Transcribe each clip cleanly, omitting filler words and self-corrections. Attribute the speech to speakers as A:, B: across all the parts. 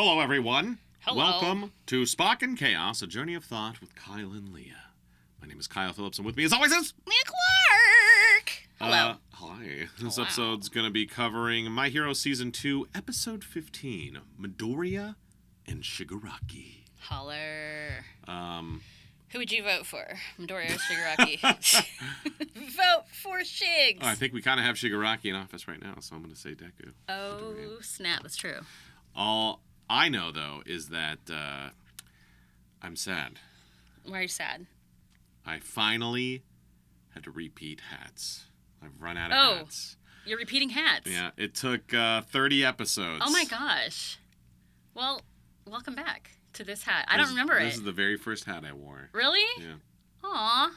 A: Hello, everyone.
B: Hello.
A: Welcome to Spock and Chaos, a journey of thought with Kyle and Leah. My name is Kyle Phillips, and with me, as always, is
B: Leah Clark. Hello.
A: Hi. This episode's going to be covering My Hero Season 2, Episode 15, Midoriya and Shigaraki.
B: Holler. Who would you vote for? Midoriya or Shigaraki? Vote for Shigs.
A: Oh, I think we kind of have Shigaraki in office right now, so I'm going to say Deku.
B: Oh, snap. That's true.
A: All I know, though, is that I'm sad.
B: Why are you sad?
A: I finally had to repeat hats. I've run out of hats.
B: You're repeating hats.
A: Yeah, it took 30 episodes.
B: Oh my gosh. Well, welcome back to this hat. I don't remember it.
A: This is the very first hat I wore.
B: Really?
A: Yeah.
B: Aw.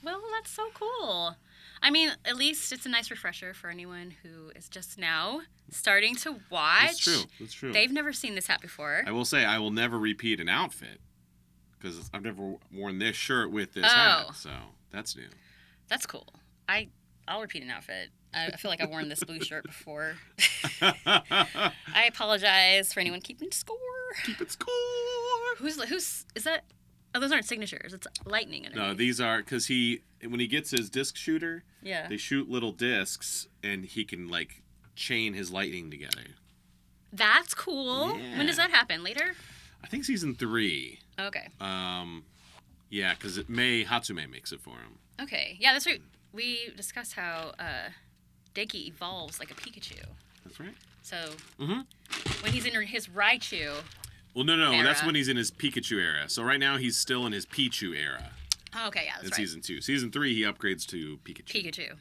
B: Well, that's so cool. I mean, at least it's a nice refresher for anyone who is just now starting to watch.
A: That's true.
B: They've never seen this hat before.
A: I will say I will never repeat an outfit because I've never worn this shirt with this hat, so that's new.
B: That's cool. I'll repeat an outfit. I feel like I've worn this blue shirt before. I apologize for anyone keeping score.
A: Keeping score.
B: Who's is that? Oh, those aren't signatures. It's lightning underneath.
A: No, these are because when he gets his disc shooter,
B: yeah,
A: they shoot little discs and he can like chain his lightning together.
B: That's cool.
A: Yeah.
B: When does that happen? Later?
A: I think season 3.
B: Okay.
A: Yeah, because Hatsume makes it for him.
B: Okay. Yeah, that's right. We discussed how Deki evolves like a Pikachu.
A: That's right.
B: So when he's in his Raichu.
A: Well, no,
B: era.
A: that's when he's in his Pikachu era. So right now he's still in his Pichu era.
B: Oh, okay, yeah, that's
A: in
B: right.
A: Season 2. Season 3, he upgrades to Pikachu.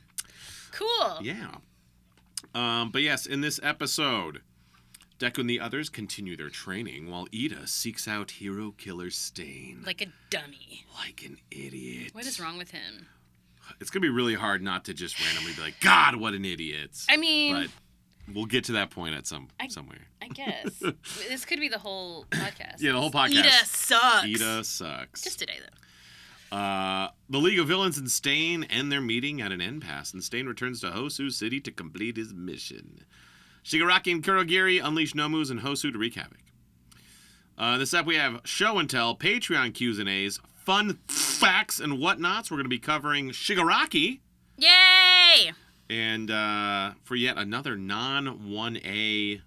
B: Cool.
A: Yeah. But yes, in this episode, Deku and the others continue their training while Iida seeks out hero killer Stain.
B: Like a dummy.
A: Like an idiot.
B: What is wrong with him?
A: It's going to be really hard not to just randomly be like, God, what an idiot.
B: I mean...
A: But we'll get to that point at somewhere.
B: I guess. This could be the whole podcast.
A: Yeah, the whole podcast.
B: Iida sucks.
A: Iida sucks.
B: Just today, though.
A: The League of Villains and Stain end their meeting at an impasse, and Stain returns to Hosu City to complete his mission. Shigaraki and Kurogiri unleash Nomus and Hosu to wreak havoc. This up, we have Show and Tell, Patreon Q's and A's, fun facts and whatnots. We're going to be covering Shigaraki.
B: Yay!
A: And for yet another non-1A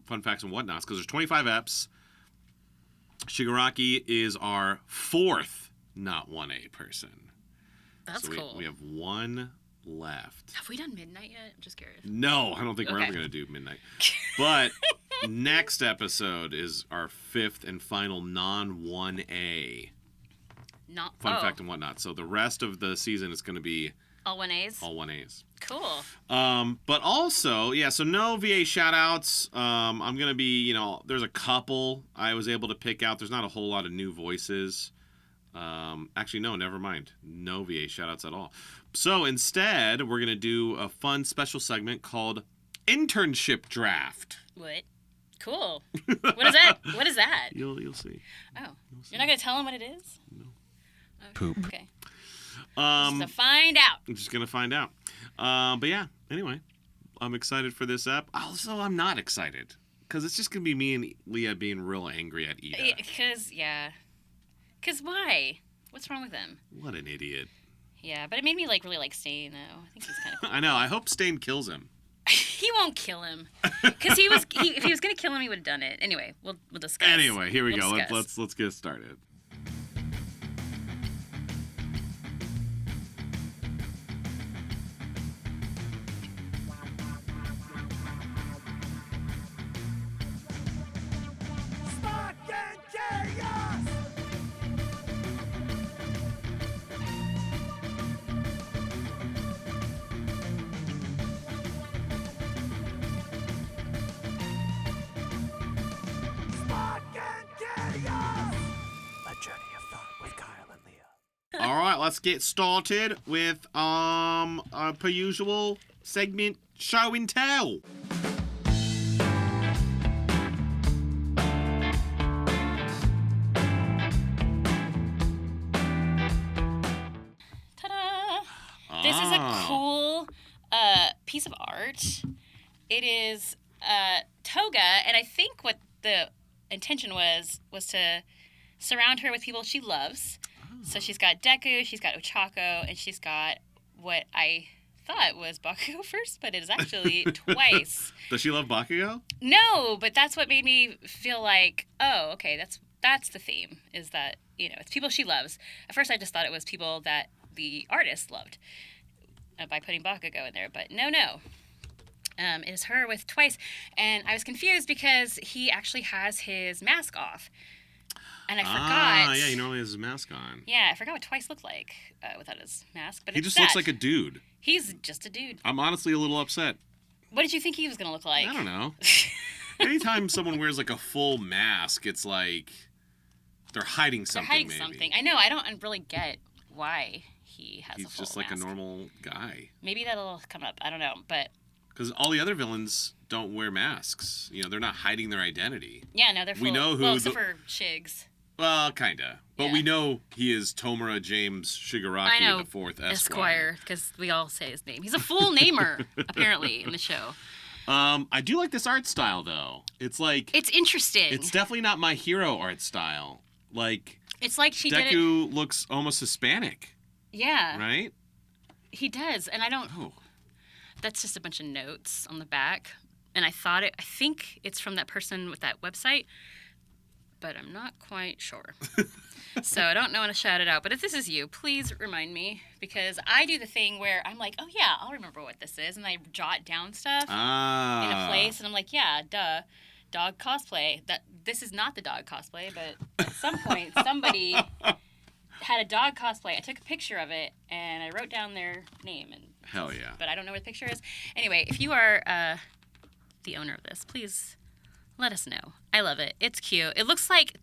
A: fun facts and whatnots, because there's 25 eps. Shigaraki is our 4th not 1A person.
B: That's cool.
A: We have one left.
B: Have we done Midnight yet? I'm just curious.
A: No, I don't think we're ever going to do Midnight. But next episode is our 5th and final non-1A fun fact and whatnot. So the rest of the season is going to be
B: all 1As?
A: All 1As.
B: Cool.
A: But also, so no VA shout-outs. I'm going to be, there's a couple I was able to pick out. There's not a whole lot of new voices. Actually, no, never mind. No VA shout-outs at all. So instead, we're going to do a fun special segment called Internship Draft.
B: What? Cool. What is that? What is that?
A: You'll see.
B: Oh. You're not going to tell them what it is?
A: No.
B: Okay.
A: Poop.
B: Okay. Just to find out.
A: I'm just going to find out. But yeah, anyway, I'm excited for this app. Also, I'm not excited. Because it's just going to be me and Leah being real angry at Iida.
B: Because why? What's wrong with him?
A: What an idiot.
B: Yeah, but it made me really like Stain, though. I think he's kind of cool.
A: I know. I hope Stain kills him.
B: He won't kill him. Because if he was going to kill him, he would have done it. Anyway, we'll discuss.
A: Anyway, here we go. Let's get started. All right, let's get started with per usual segment Show and Tell.
B: This is a cool piece of art. It is toga, and I think what the intention was to surround her with people she loves. Oh. So she's got Deku, she's got Ochako, and she's got what I thought was Bakugo first, but it is actually twice.
A: Does she love Bakugo?
B: No, but that's what made me feel like, oh, okay, that's the theme, is that, it's people she loves. At first I just thought it was people that the artist loved by putting Bakugo in there, but no. It is her with Twice, and I was confused because he actually has his mask off. And I forgot.
A: Yeah, he normally has his mask on.
B: Yeah, I forgot what Twice looked like without his mask. But
A: he just looks like a dude.
B: He's just a dude.
A: I'm honestly a little upset.
B: What did you think he was going to look like?
A: I don't know. Anytime someone wears like a full mask, it's like they're hiding something. Something.
B: I know. I don't really get why he has a full mask.
A: He's just like a normal guy.
B: Maybe that'll come up. I don't know, but...
A: Because all the other villains don't wear masks. They're not hiding their identity.
B: Yeah, no, they're full.
A: We know who...
B: Well, except for Shigs.
A: Well, kinda. But we know he is Tomura James Shigaraki, the fourth Esquire.
B: Because we all say his name. He's a full namer, apparently, in the show.
A: I do like this art style, though. It's like...
B: It's interesting.
A: It's definitely not My Hero art style. Like...
B: It's like she did it...
A: Deku looks almost Hispanic.
B: Yeah.
A: Right?
B: He does, and I don't... Oh. That's just a bunch of notes on the back. And I think it's from that person with that website, but I'm not quite sure. So I don't know how to shout it out. But if this is you, please remind me, because I do the thing where I'm like, oh yeah, I'll remember what this is, and I jot down stuff in a place, and I'm like, yeah, duh, dog cosplay. This is not the dog cosplay, but at some point somebody had a dog cosplay. I took a picture of it, and I wrote down their name. And
A: hell yeah.
B: But I don't know where the picture is. Anyway, if you are the owner of this, please let us know. I love it. It's cute. It looks like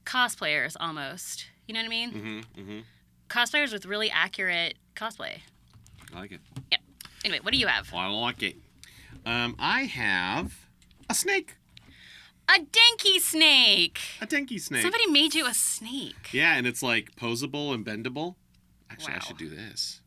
B: cosplayers almost. You know what I mean?
A: Mm-hmm, mm-hmm.
B: Cosplayers with really accurate cosplay.
A: I like it.
B: Yeah. Anyway, what do you have?
A: Well, I like it. I have a snake.
B: A Denki snake.
A: A Denki snake.
B: Somebody made you a snake.
A: Yeah, and it's like posable and bendable. Actually,
B: wow.
A: I should do this.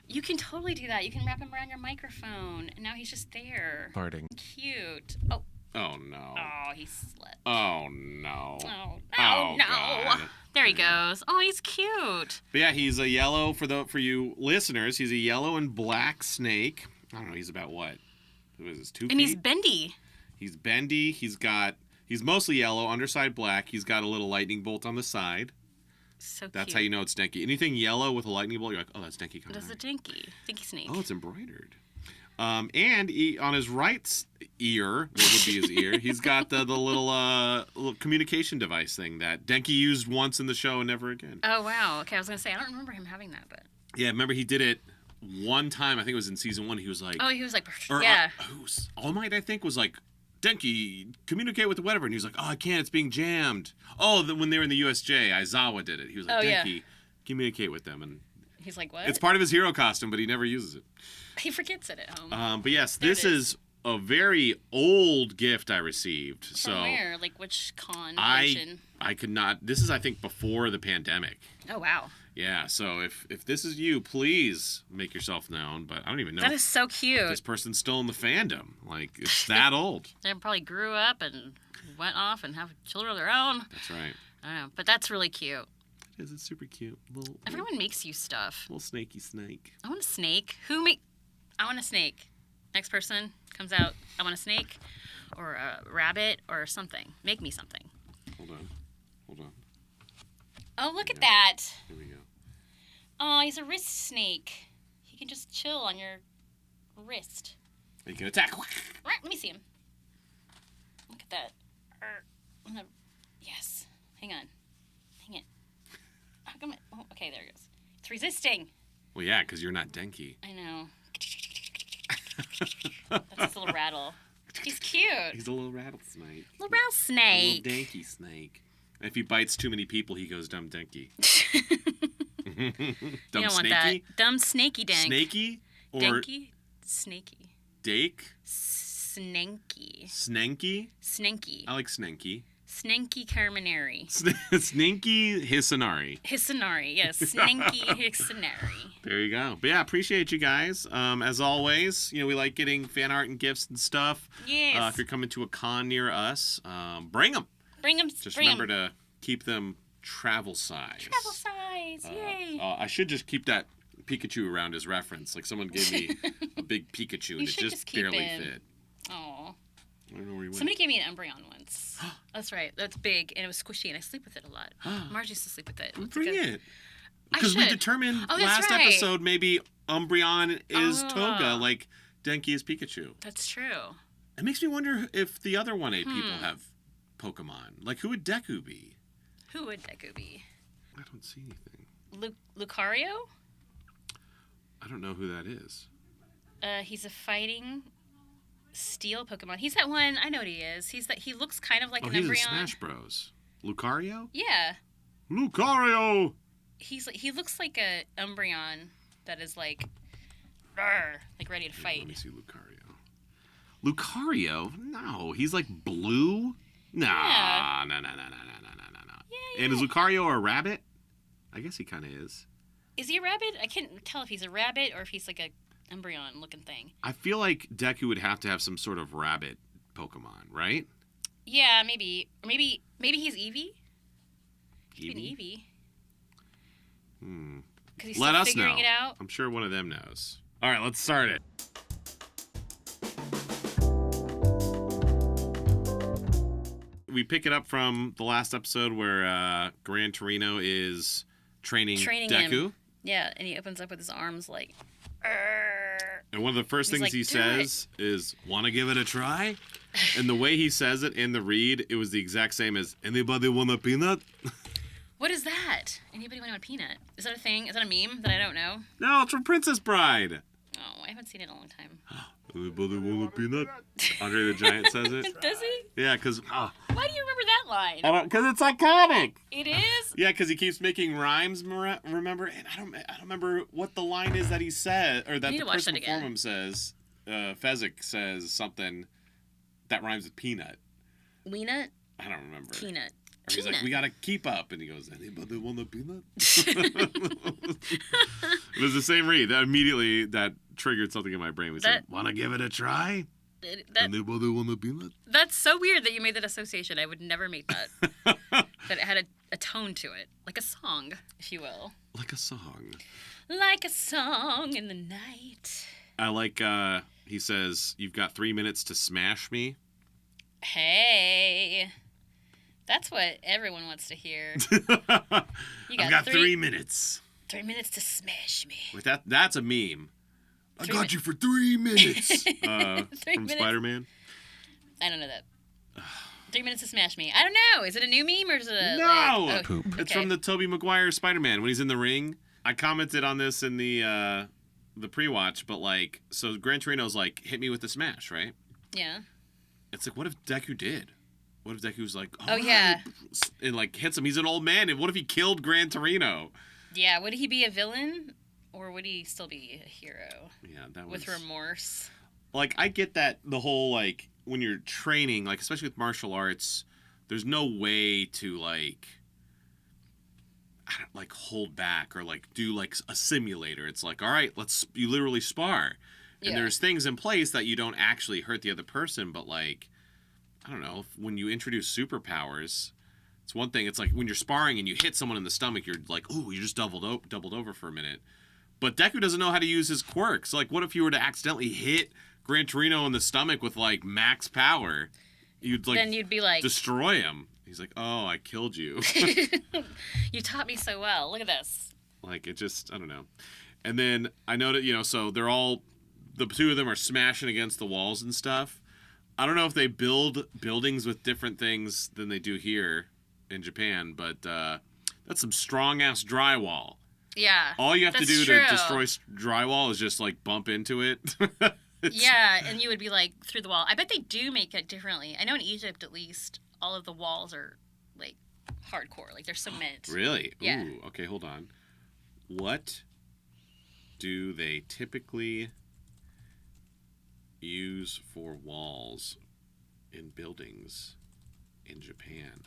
B: You can totally do that. You can wrap him around your microphone, and now he's just there.
C: Farting.
B: Cute. Oh.
A: Oh, no.
B: Oh, he slept.
A: Oh, no.
B: Oh, no.
A: God.
B: There he goes. Oh, he's cute.
A: But yeah, he's a yellow, for you listeners, he's a yellow and black snake. I don't know, he's about what? Who is this, 2 feet?
B: And he's bendy.
A: He's bendy. He's mostly yellow, underside black. He's got a little lightning bolt on the side.
B: So cute.
A: That's how you know it's Denki. Anything yellow with a lightning bolt, you're like, oh, that's Denki coming.
B: That's a Denki snake.
A: Oh, it's embroidered. And on his right ear, what would be his ear, he's got the little communication device thing that Denki used once in the show and never again.
B: Oh, wow. Okay, I was going to say, I don't remember him having that, but...
A: Yeah, remember he did it one time, I think it was in season 1, he was like...
B: Oh, he was like... Yeah.
A: All Might, I think, was like, Denki, communicate with whatever. And he was like, oh, I can't, it's being jammed. Oh, when they were in the USJ, Aizawa did it. He was like, Denki, communicate with them. And
B: he's like, what?
A: It's part of his hero costume, but he never uses it.
B: He forgets it at home.
A: But yes, this is a very old gift I received.
B: From where? Like which con?
A: I could not. This is, I think, before the pandemic.
B: Oh, wow.
A: Yeah, so if this is you, please make yourself known. But I don't even know.
B: That is so cute.
A: This person's still in the fandom. Like, it's that old.
B: They probably grew up and went off and have children of their own.
A: That's right.
B: I don't know, but that's really cute.
A: It is. It's super cute.
B: Everyone makes you stuff.
A: Little snaky snake.
B: I want a snake. I want a snake. Next person comes out, I want a snake or a rabbit or something. Make me something.
A: Hold on.
B: Oh, look at that.
A: Here we go.
B: Oh, he's a wrist snake. He can just chill on your wrist.
A: You can attack.
B: Let me see him. Look at that. Yes. Hang on. Dang it. How come okay, there it goes. It's resisting.
A: Well, yeah, because you're not Denki.
B: I know. That's his little rattle. He's cute.
A: He's a little rattlesnake.
B: Little rattlesnake.
A: A little Denki snake. And if he bites too many people, he goes dumb Denki.
B: Dumb you don't want that. Dumb snaky dank.
A: Snaky? Or
B: Denki? Snaky.
A: Dake?
B: Snanky.
A: Snanky?
B: Snanky.
A: I like Snanky.
B: Snanky Carminari.
A: Sninky Hisanari.
B: Hisanari, yes. Snanky Hisanari.
A: There you go. But yeah, appreciate you guys. As always, we like getting fan art and gifts and stuff.
B: Yes.
A: If you're coming to a con near us, bring them.
B: Bring them.
A: Just remember to keep them travel size.
B: Travel size, yay.
A: I should just keep that Pikachu around as reference. Like someone gave me a big Pikachu and it just barely fit.
B: Aw.
A: I don't know where he went.
B: Somebody gave me an Umbreon once. That's right. That's big, and it was squishy, and I sleep with it a lot. Marge used to sleep with it.
A: Bring it. Because we determined last episode maybe Umbreon is Toga, like Denki is Pikachu.
B: That's true.
A: It makes me wonder if the other 1A people have Pokemon. Like, who would Deku be?
B: Who would Deku be?
A: I don't see anything.
B: Lucario?
A: I don't know who that is.
B: He's a fighting steel Pokemon. He's that one. I know what he is. He looks kind of like an Umbreon.
A: He's in Smash Bros. Lucario?
B: Yeah.
A: Lucario!
B: He looks like a Umbreon that is like ready to fight.
A: Let me see Lucario. Lucario? No, he's like blue? No.
B: Yeah.
A: No.
B: Yeah.
A: And is Lucario a rabbit? I guess he kind of is.
B: Is he a rabbit? I can't tell if he's a rabbit or if he's like a Umbreon looking thing.
A: I feel like Deku would have to have some sort of rabbit Pokemon, right?
B: Yeah, maybe. Or maybe he's Eevee? He's been Eevee. Because he's
A: Let
B: still
A: us
B: figuring
A: know.
B: it out.
A: I'm sure one of them knows. All right, let's start it. We pick it up from the last episode where Gran Torino is training Deku.
B: Him. Yeah, and he opens up with his arms like...
A: And one of the first things he says is, "Wanna give it a try?" And the way he says it in the read, it was the exact same as, "Anybody want a peanut?"
B: What is that? Anybody want a peanut? Is that a thing? Is that a meme that I don't know?
A: No, it's from Princess Bride.
B: Oh, I haven't seen it in a long time.
A: Anybody want a peanut? Andre the Giant says it.
B: Does he?
A: Yeah, because...
B: Why do you remember that line?
A: Because it's iconic.
B: It is?
A: Yeah, because he keeps making rhymes, remember? And I don't remember what the line is that he said, or that the person before him says. Fezzik says something that rhymes with peanut.
B: Wiener?
A: I don't remember.
B: Peanut.
A: Or he's like, "We gotta keep up," and he goes, "Anybody want a peanut?" It was the same read. That triggered something in my brain. We said, "Wanna give it a try?" Anybody want a peanut?
B: That's so weird that you made that association. I would never make that. That it had a tone to it, like a song, if you will.
A: Like a song.
B: Like a song in the night.
A: I like. He says, "You've got 3 minutes to smash me."
B: Hey. That's what everyone wants to hear.
A: I've got 3 minutes.
B: 3 minutes to smash me.
A: Wait, that's a meme. I got you for 3 minutes. From Spider-Man.
B: I don't know that. 3 minutes to smash me. I don't know. Is it a new meme or is it a...
A: No! It's from the Tobey Maguire Spider-Man when he's in the ring. I commented on this in the pre-watch, but so Gran Torino's like, "Hit me with the smash," right?
B: Yeah.
A: It's like, what if Deku did? What if Deku's like,
B: yeah.
A: And hits him? He's an old man. And what if he killed Gran Torino?
B: Yeah, would he be a villain? Or would he still be a hero?
A: Yeah, that was...
B: With remorse?
A: I get that the whole, when you're training, especially with martial arts, there's no way to, hold back or, do, a simulator. It's all right, you literally spar. And there's things in place that you don't actually hurt the other person, but, I don't know, when you introduce superpowers, it's one thing. It's like when you're sparring and you hit someone in the stomach, you're like, ooh, you just doubled over for a minute. But Deku doesn't know how to use his quirks. What if you were to accidentally hit Gran Torino in the stomach with, max power? Then you'd be like... destroy him. He's like, oh, I killed you.
B: You taught me so well. Look at this.
A: It just, I don't know. And then I know that, so they're all, the two of them are smashing against the walls and stuff. I don't know if they build buildings with different things than they do here in Japan, but that's some strong-ass drywall.
B: Yeah,
A: all you have to do to destroy drywall is just, bump into it.
B: Yeah, and you would be, through the wall. I bet they do make it differently. I know in Egypt, at least, all of the walls are, hardcore. They're cement.
A: Really?
B: Yeah.
A: Ooh, okay, hold on. What do they typically... use for walls in buildings in Japan.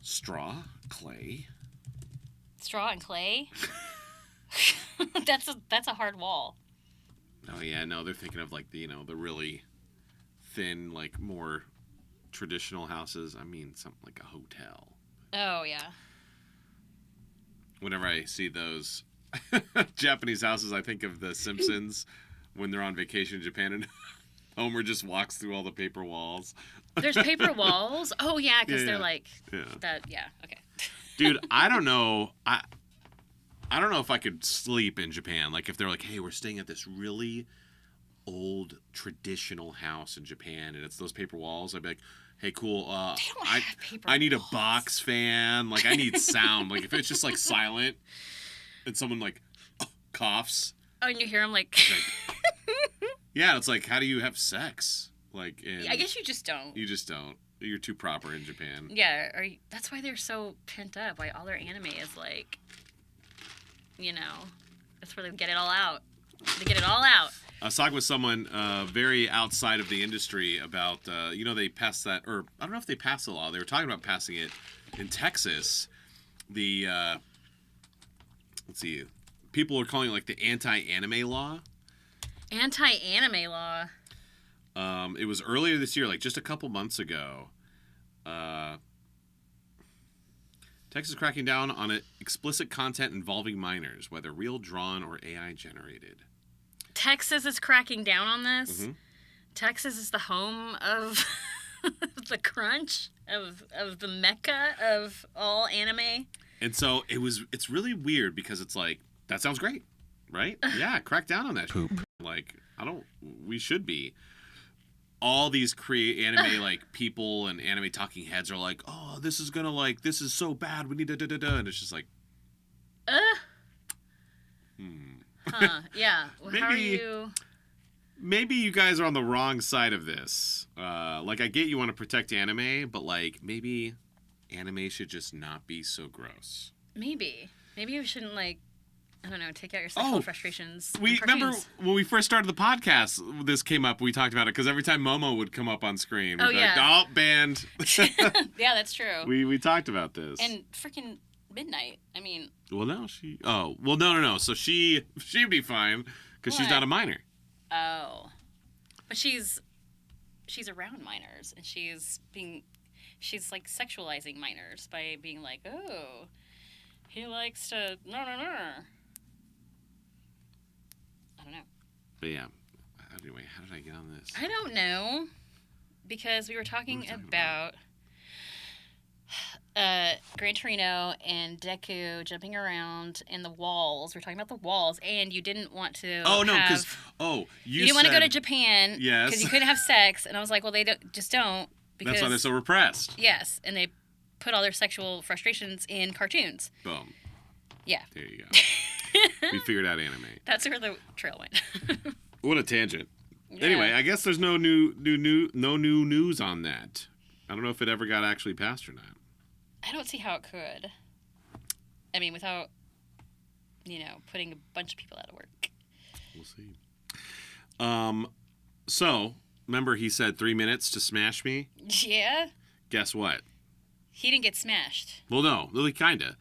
A: Straw, clay.
B: Straw and clay? That's a hard wall.
A: Oh yeah, no, they're thinking of like the, you know, the really thin, like more traditional houses. I mean, something like a hotel.
B: Oh yeah.
A: Whenever I see those Japanese houses, I think of The Simpsons when they're on vacation in Japan and Homer just walks through all the paper walls.
B: There's paper walls? Oh yeah, because they're like that. Yeah, okay.
A: Dude, I don't know. I don't know if I could sleep in Japan. Like if they're like, hey, we're staying at this really old traditional house in Japan and it's those paper walls, I'd be like, hey, cool. I need a box fan. Like I need sound. Like if it's just like silent and someone like coughs.
B: Oh, and you hear them like.
A: Yeah, it's like, how do you have sex? Like,
B: I guess you just don't.
A: You just don't. You're too proper in Japan.
B: Yeah, that's why they're so pent up. Why all their anime is like, you know, that's where they get it all out. They get it all out.
A: I was talking with someone very outside of the industry about, you know, they passed that, or I don't know if they passed the law. They were talking about passing it in Texas. The, let's see, people are calling it like the anti-anime law.
B: Anti-anime law?
A: It was earlier this year, like just a couple months ago. Texas cracking down on explicit content involving minors, whether real, drawn, or AI generated.
B: Texas is cracking down on this?
A: Mm-hmm.
B: Texas is the home of the crunch, of the mecca of all anime.
A: And so it's really weird because it's like, that sounds great, right? Yeah, crack down on that shit. Like, we should be. All these anime like people and anime talking heads are like, oh, this is gonna like, this is so bad, we need to and it's just like,
B: Huh, yeah. Well, how are you?
A: Maybe you guys are on the wrong side of this. Like, I get you want to protect anime, but like, maybe anime should just not be so gross.
B: Maybe we shouldn't like, I don't know, take out your sexual frustrations.
A: We remember when we first started the podcast, this came up, we talked about it, because every time Momo would come up on screen, we'd be like, oh, banned.
B: Yeah, that's true.
A: We talked about this.
B: And freaking Midnight, I mean.
A: Well, no. So she'd be fine, because she's not a minor.
B: Oh. But she's around minors, and she's like sexualizing minors by being like, oh, he likes to, no. I don't know.
A: But yeah, anyway, how did I get on this?
B: I don't know, because we were talking about Gran Torino and Deku jumping around in the walls. We're talking about the walls, and you didn't want to. Oh no, because
A: you
B: didn't want to go to Japan.
A: Yes,
B: because you couldn't have sex, and I was like, well, they just don't. Because,
A: that's why they're so repressed.
B: Yes, and they put all their sexual frustrations in cartoons.
A: Boom.
B: Yeah.
A: There you go. We figured out anime.
B: That's where the trail went.
A: What a tangent. Yeah. Anyway, I guess there's no new news on that. I don't know if it ever got actually passed or not.
B: I don't see how it could. I mean, without, putting a bunch of people out of work.
A: We'll see. So, remember he said 3 minutes to smash me?
B: Yeah.
A: Guess what?
B: He didn't get smashed.
A: Well, no, really, kinda.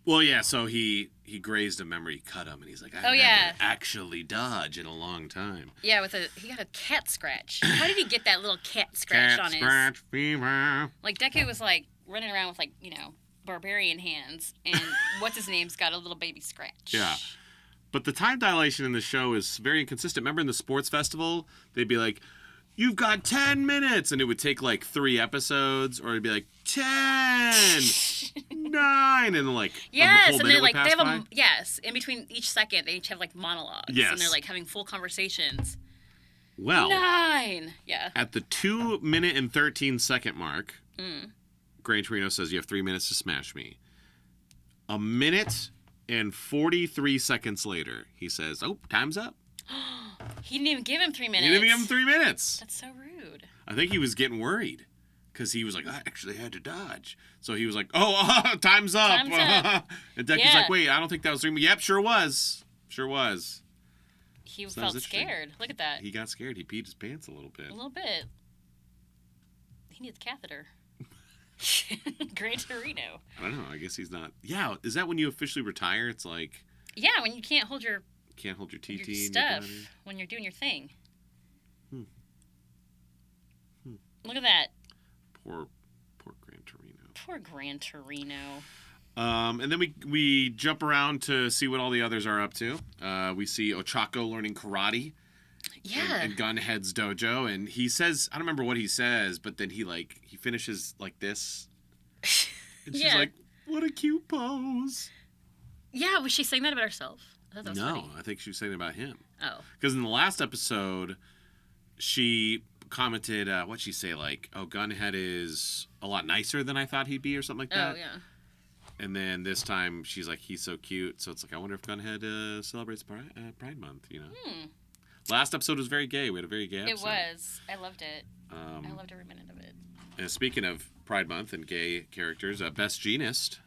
A: Well, yeah, so he grazed him, remember, he cut him, and he's like, I haven't actually dodge in a long time.
B: Yeah, he got a cat scratch. How did he get that little cat scratch on his... Cat scratch fever. Like, Deku was, like, running around with, like, barbarian hands, and what's-his-name's got a little baby scratch.
A: Yeah. But the time dilation in the show is very inconsistent. Remember in the sports festival, they'd be like, you've got 10 minutes, and it would take, like, 3 episodes, or it'd be like, 10, 9, and, like,
B: yes,
A: a whole
B: and they're, like,
A: they have
B: yes, in between each second, they each have, like, monologues.
A: Yes.
B: And they're, like, having full conversations.
A: Well.
B: 9! Yeah.
A: At the 2 minute and 13 second mark, Gran Torino says you have 3 minutes to smash me. A minute and 43 seconds later, he says, oh, time's up.
B: He didn't even give him 3 minutes.
A: He didn't even give him 3 minutes.
B: That's so rude.
A: I think he was getting worried because he was like, I actually had to dodge. So he was like, oh, time's up.
B: Time's up.
A: And Deku's like, wait, I don't think that was 3 minutes. Yep, sure was. Sure was.
B: He felt scared. Look at that.
A: He got scared. He peed his pants a little bit.
B: A little bit. He needs a catheter. Gran Torino.
A: I don't know. I guess he's not. Yeah, is that when you officially retire? It's like...
B: Yeah, when you can't hold your
A: TT
B: your
A: in
B: stuff
A: your body?
B: when you're doing your thing.
A: Hmm.
B: Look at that.
A: Poor Gran Torino.
B: Poor Gran Torino.
A: And then we jump around to see what all the others are up to. We see Ochako learning karate.
B: Yeah.
A: In Gunhead's dojo, and he says, I don't remember what he says, but then he finishes like this. And she's like, what a cute pose.
B: Yeah, was she saying that about herself? I thought that was funny.
A: I think she was saying it about him.
B: Oh.
A: Because in the last episode, she commented, what'd she say? Like, oh, Gunhead is a lot nicer than I thought he'd be, or something like that.
B: Oh, yeah.
A: And then this time, she's like, he's so cute. So it's like, I wonder if Gunhead celebrates Pride Month, you know? Last episode was very gay. We had a very gay episode.
B: It was. I loved it. I loved every minute of it.
A: And speaking of Pride Month and gay characters, Best Jeanist,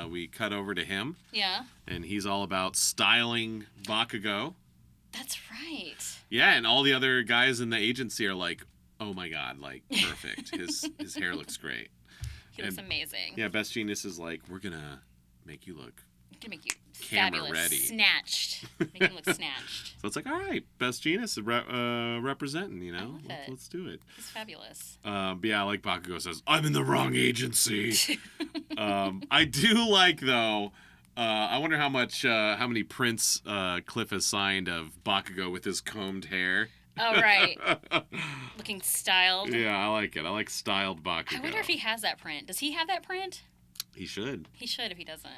A: we cut over to him.
B: Yeah.
A: And he's all about styling Bakugo.
B: That's right.
A: Yeah, and all the other guys in the agency are like, oh my god, like, perfect. His hair looks great.
B: He looks amazing.
A: Yeah, Best Jeanist is like, we're going to make you look
B: to make you
A: camera
B: fabulous.
A: Ready.
B: Snatched. Make him look snatched.
A: So it's like, all right, Best Jeanist representing, you know? Let's do it.
B: He's fabulous.
A: But yeah, like Bakugo says, I'm in the wrong agency. I do like, though, I wonder how many prints Cliff has signed of Bakugo with his combed hair.
B: Oh, right. Looking styled.
A: Yeah, I like it. I like styled Bakugo.
B: I wonder if he has that print. Does he have that print?
A: He should.
B: He should if he doesn't.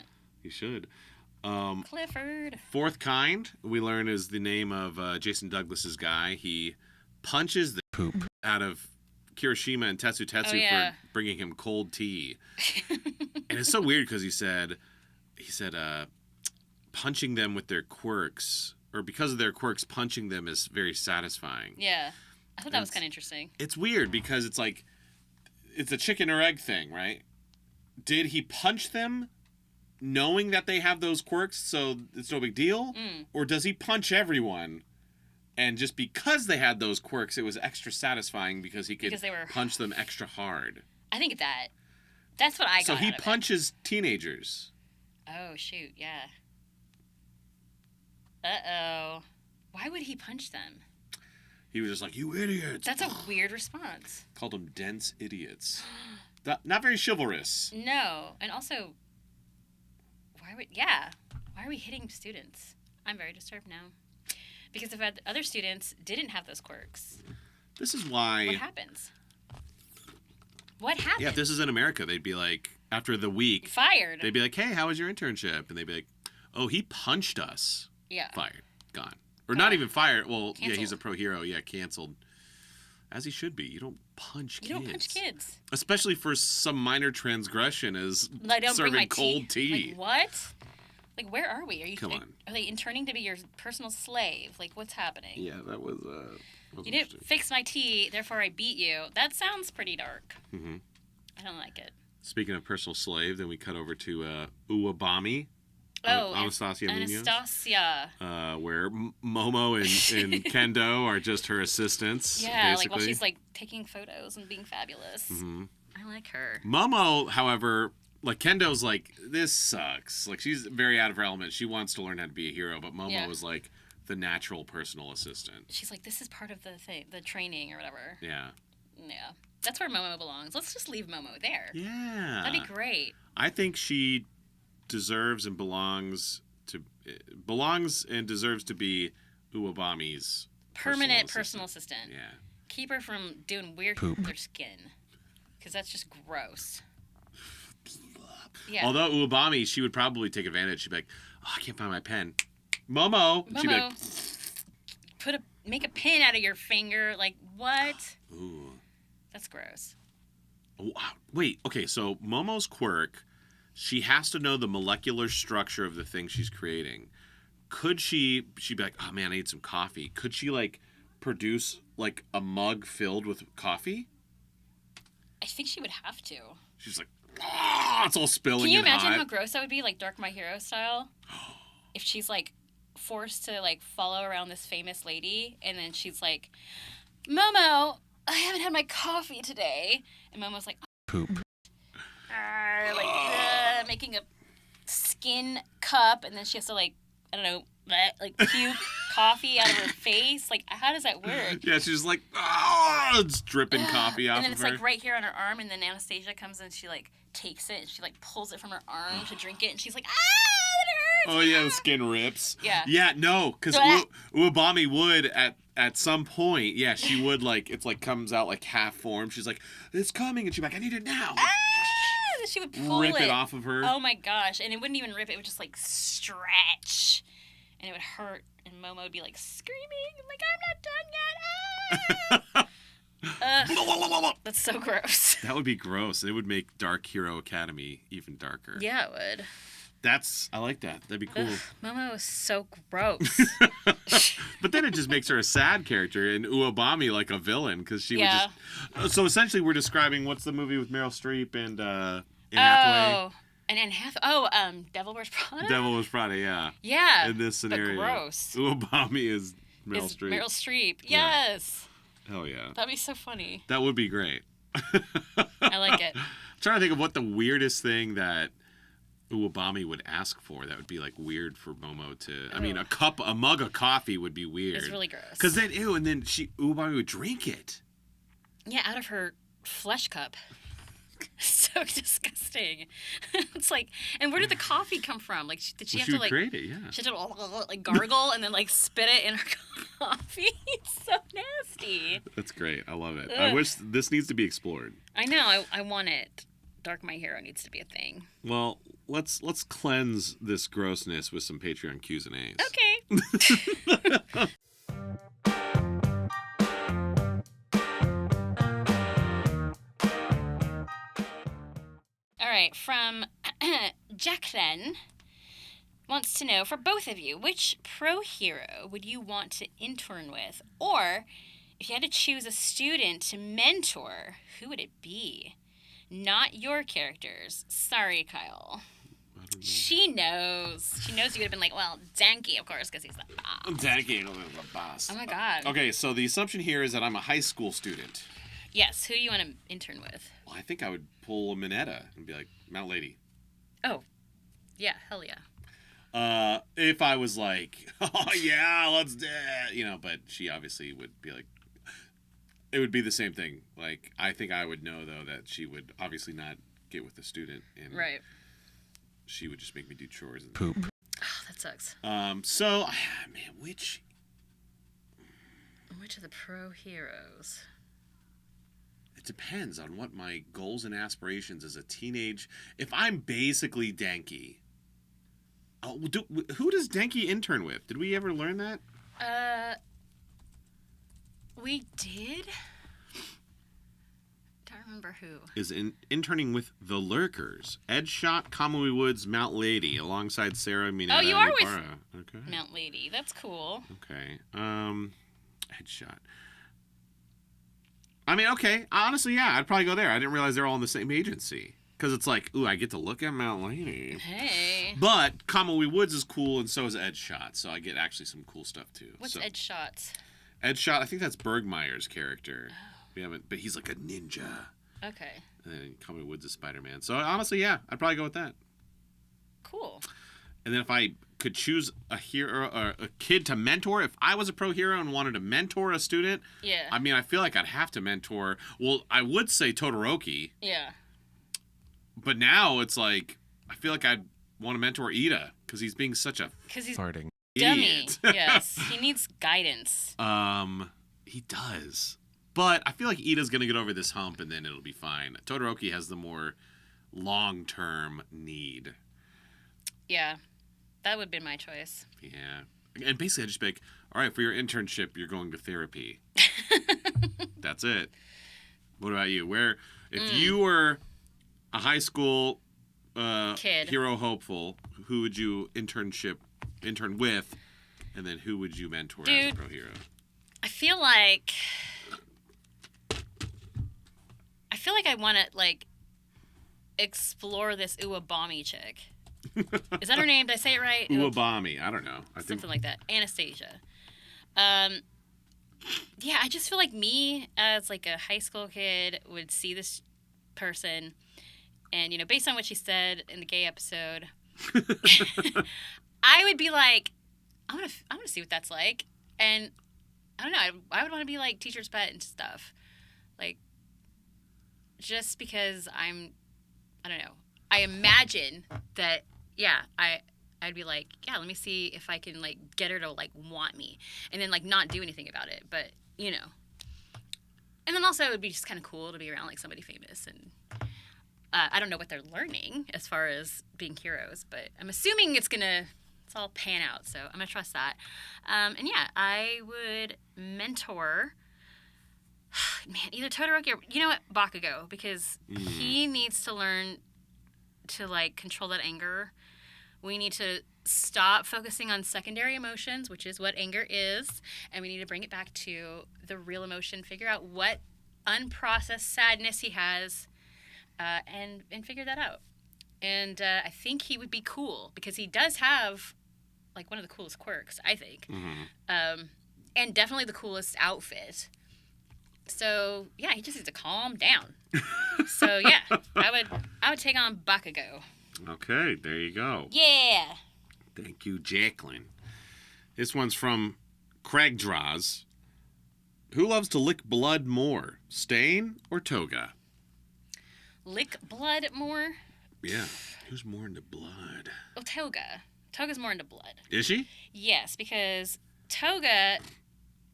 A: He should.
B: Clifford.
A: Fourth Kind, we learn, is the name of Jason Douglas's guy. He punches the poop out of Kirishima and Tetsu for bringing him cold tea. And it's so weird because he said punching them with their quirks, or because of their quirks, punching them is very satisfying.
B: Yeah. I thought that was kind of interesting.
A: It's weird because it's like, it's a chicken or egg thing, right? Did he punch them knowing that they have those quirks, so it's no big deal? Or does he punch everyone, and just because they had those quirks, it was extra satisfying because he could punch them extra hard?
B: I think that's what I got.
A: So he punches teenagers.
B: Oh, shoot, yeah. Uh-oh. Why would he punch them?
A: He was just like, you idiots.
B: That's a weird response.
A: Called them dense idiots. Not very chivalrous.
B: No. And also, why are we hitting students? I'm very disturbed now. Because if other students didn't have those quirks.
A: This is why...
B: What happens? What happens?
A: Yeah, if this is in America, they'd be like, after the week...
B: Fired.
A: They'd be like, hey, how was your internship? And they'd be like, oh, he punched us.
B: Yeah.
A: Fired. Gone. Or not even fired. Well,
B: canceled.
A: Yeah, he's a pro hero. Yeah, canceled. As he should be. You don't punch kids.
B: You don't punch kids.
A: Especially for some minor transgression as serving cold tea.
B: Like, what? Like, where are we?
A: Come on.
B: Are they interning to be your personal slave? Like, what's happening?
A: Yeah, that was
B: you didn't fix my tea, therefore I beat you. That sounds pretty dark.
A: Mm-hmm.
B: I don't like it.
A: Speaking of personal slave, then we cut over to Uwabami.
B: Oh,
A: Anastasia Munoz.
B: Anastasia.
A: Where Momo and Kendo are just her assistants.
B: Yeah,
A: basically.
B: like while she's like taking photos and being fabulous.
A: Mm-hmm.
B: I like her.
A: Momo, however, like Kendo's like, this sucks. Like she's very out of her element. She wants to learn how to be a hero, but Momo is like the natural personal assistant.
B: She's like, this is part of the thing, the training or whatever.
A: Yeah.
B: Yeah. That's where Momo belongs. Let's just leave Momo there.
A: Yeah.
B: That'd be great.
A: I think she deserves and deserves to be Uwabami's
B: permanent personal assistant.
A: Yeah.
B: Keep her from doing weird with her skin. Because that's just gross. Yeah.
A: Although Uwabami, she would probably take advantage. She'd be like, oh, I can't find my pen. Momo. She'd be like,
B: make a pin out of your finger. Like, what?
A: Ooh.
B: That's gross.
A: Oh, wait, okay, so Momo's quirk, she has to know the molecular structure of the thing she's creating. Could she'd be like, oh man, I need some coffee. Could she, like, produce, like, a mug filled with coffee?
B: I think she would have to.
A: She's like, ah, it's all spilling.
B: Can you imagine how gross that would be, like Dark My Hero style? If she's, like, forced to, like, follow around this famous lady, and then she's like, Momo, I haven't had my coffee today. And Momo's like,
C: Poop.
B: making a skin cup, and then she has to like, I don't know, puke coffee out of her face. Like, how does that work?
A: Yeah, she's just like, it's dripping coffee off of her.
B: And then it's like right here on her arm, and then Anastasia comes and she like takes it and she like pulls it from her arm to drink it, and she's like, that hurts.
A: Oh yeah, the skin rips.
B: Yeah.
A: Yeah, no, because Uwabami would at some point, yeah, she would like, it's like comes out like half formed. She's like, it's coming, and she's like, I need it now.
B: And she would pull
A: rip it off of her.
B: Oh my gosh. And it wouldn't even rip, it would just like stretch. And it would hurt. And Momo would be like screaming, like, I'm not done yet. That's so gross.
A: That would be gross. It would make Dark Hero Academy even darker.
B: Yeah, it would.
A: I like that. That'd be cool.
B: Momo is so gross.
A: But then it just makes her a sad character and Uwabami like a villain because she would just. So essentially, we're describing what's the movie with Meryl Streep and Anne Hathaway.
B: And Anne Hathaway. Devil Wears Prada.
A: Devil Wears Prada, yeah.
B: Yeah.
A: In this scenario,
B: but gross.
A: Uwabami is Meryl Streep.
B: Meryl Streep. Yes.
A: Hell yeah.
B: That'd be so funny.
A: That would be great.
B: I like it.
A: I'm trying to think of what the weirdest thing that Uwabami would ask for that would be like weird for Momo to. I mean, a mug of coffee would be weird.
B: It's really gross.
A: Because then, and then Uwabami would drink it.
B: Yeah, out of her flesh cup. So disgusting. It's like, and where did the coffee come from? Like, did she have to like
A: create it? Yeah.
B: She had to like gargle and then like spit it in her coffee. It's so nasty.
A: That's great. I love it.
B: Ugh.
A: I wish this needs to be explored.
B: I know. I want it. Dark My Hero needs to be a thing.
A: Well, let's cleanse this grossness with some Patreon Q's and A's.
B: Okay. All right, from Jacqueline wants to know, for both of you, which pro hero would you want to intern with? Or if you had to choose a student to mentor, who would it be? Not your characters. Sorry, Kyle.
A: I don't know.
B: She knows. She knows you would have been like, well, Danky, of course, because he's the boss.
A: Danky, the boss.
B: Oh, my God.
A: Okay, so the assumption here is that I'm a high school student.
B: Yes, who do you want to intern with?
A: Well, I think I would pull a Minetta and be like, Mount Lady.
B: Oh, yeah, hell yeah.
A: If I was like, oh, yeah, let's do it, but she obviously would be like, it would be the same thing. Like, I think I would know, though, that she would obviously not get with the student. And
B: right.
A: She would just make me do chores. And
C: Poop.
B: Oh, that sucks.
A: So, man, which
B: of the pro heroes?
A: It depends on what my goals and aspirations as a teenage. If I'm basically Danky, who does Danky intern with? Did we ever learn that?
B: We did. Don't remember who.
A: Is interning with the Lurkers, Edshot, Kamui Woods, Mount Lady, alongside Sarah, Minetta,
B: you are
A: and
B: with
A: Yubara. Okay.
B: Mount Lady. That's cool.
A: Okay. Headshot. I mean, okay. Honestly, yeah, I'd probably go there. I didn't realize they're all in the same agency. Because it's like, ooh, I get to look at Mount Lady.
B: Hey.
A: But Kamui Woods is cool, and so is Edshot. So I get actually some cool stuff, too.
B: What's Edshot?
A: Edshot, I think that's Bergmeyer's character. Oh. But he's like a ninja.
B: Okay.
A: And then Kamui Woods is Spider-Man. So honestly, yeah, I'd probably go with that.
B: Cool.
A: And then if I could choose a hero or a kid to mentor, if I was a pro hero and wanted to mentor a student,
B: yeah.
A: I mean, I feel like I'd have to mentor. Well, I would say Todoroki.
B: Yeah.
A: But now it's like I feel like I'd want to mentor Iida because he's being such a
C: farting
B: dummy. Yes, he needs guidance.
A: He does. But I feel like Iida's gonna get over this hump and then it'll be fine. Todoroki has the more long-term need.
B: Yeah, that would have been my choice.
A: Yeah. And basically, I'd just be like, all right, for your internship, you're going to therapy. That's it. What about you? If you were a high school
B: kid,
A: hero hopeful, who would you intern with? And then who would you mentor as a pro hero?
B: I feel like I want to, like, explore this Uwabami chick. Is that her name? Did I say it right?
A: Uwabami. I don't know.
B: Something like that. Anastasia. Yeah, I just feel like me as like a high school kid would see this person, and based on what she said in the gay episode, I would be like, I want to see what that's like, and I don't know, I would want to be like teacher's pet and stuff, like just because I don't know, I imagine that I'd be like, yeah, let me see if I can like get her to like want me, and then like not do anything about it, but and then also it would be just kind of cool to be around like somebody famous, and I don't know what they're learning as far as being heroes, but I'm assuming it's all pan out, so I'm gonna trust that. And yeah, I would mentor, man, either Todoroki or Bakugo, because he needs to learn to like control that anger. We need to stop focusing on secondary emotions, which is what anger is, and we need to bring it back to the real emotion, figure out what unprocessed sadness he has, and figure that out. And I think he would be cool because he does have like one of the coolest quirks, I think, and definitely the coolest outfit. So yeah, he just needs to calm down. So yeah, I would take on Bakugo.
A: Okay, there you go.
B: Yeah.
A: Thank you, Jacqueline. This one's from Craig Draws. Who loves to lick blood more, Stain or Toga?
B: Lick blood more?
A: Yeah. Who's more into blood?
B: Oh, Toga. Toga's more into blood.
A: Is she?
B: Yes, because Toga,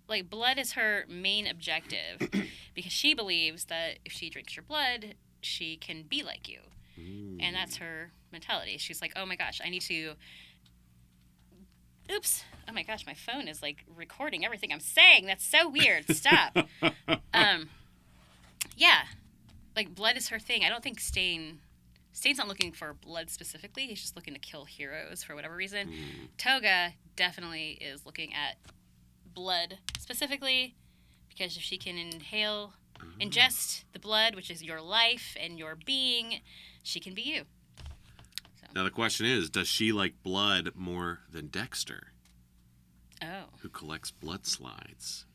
B: like, blood is her main objective because she believes that if she drinks your blood, she can be like you. And that's her mentality. She's like, oh my gosh, I need to... Oops. Oh my gosh, my phone is like recording everything I'm saying. That's so weird. Stop. Yeah. Like, blood is her thing. I don't think Stain's not looking for blood specifically. He's just looking to kill heroes for whatever reason. Toga definitely is looking at blood specifically because if she can ingest the blood, which is your life and your being, she can be you. So.
A: Now the question is, does she like blood more than Dexter?
B: Oh.
A: Who collects blood slides?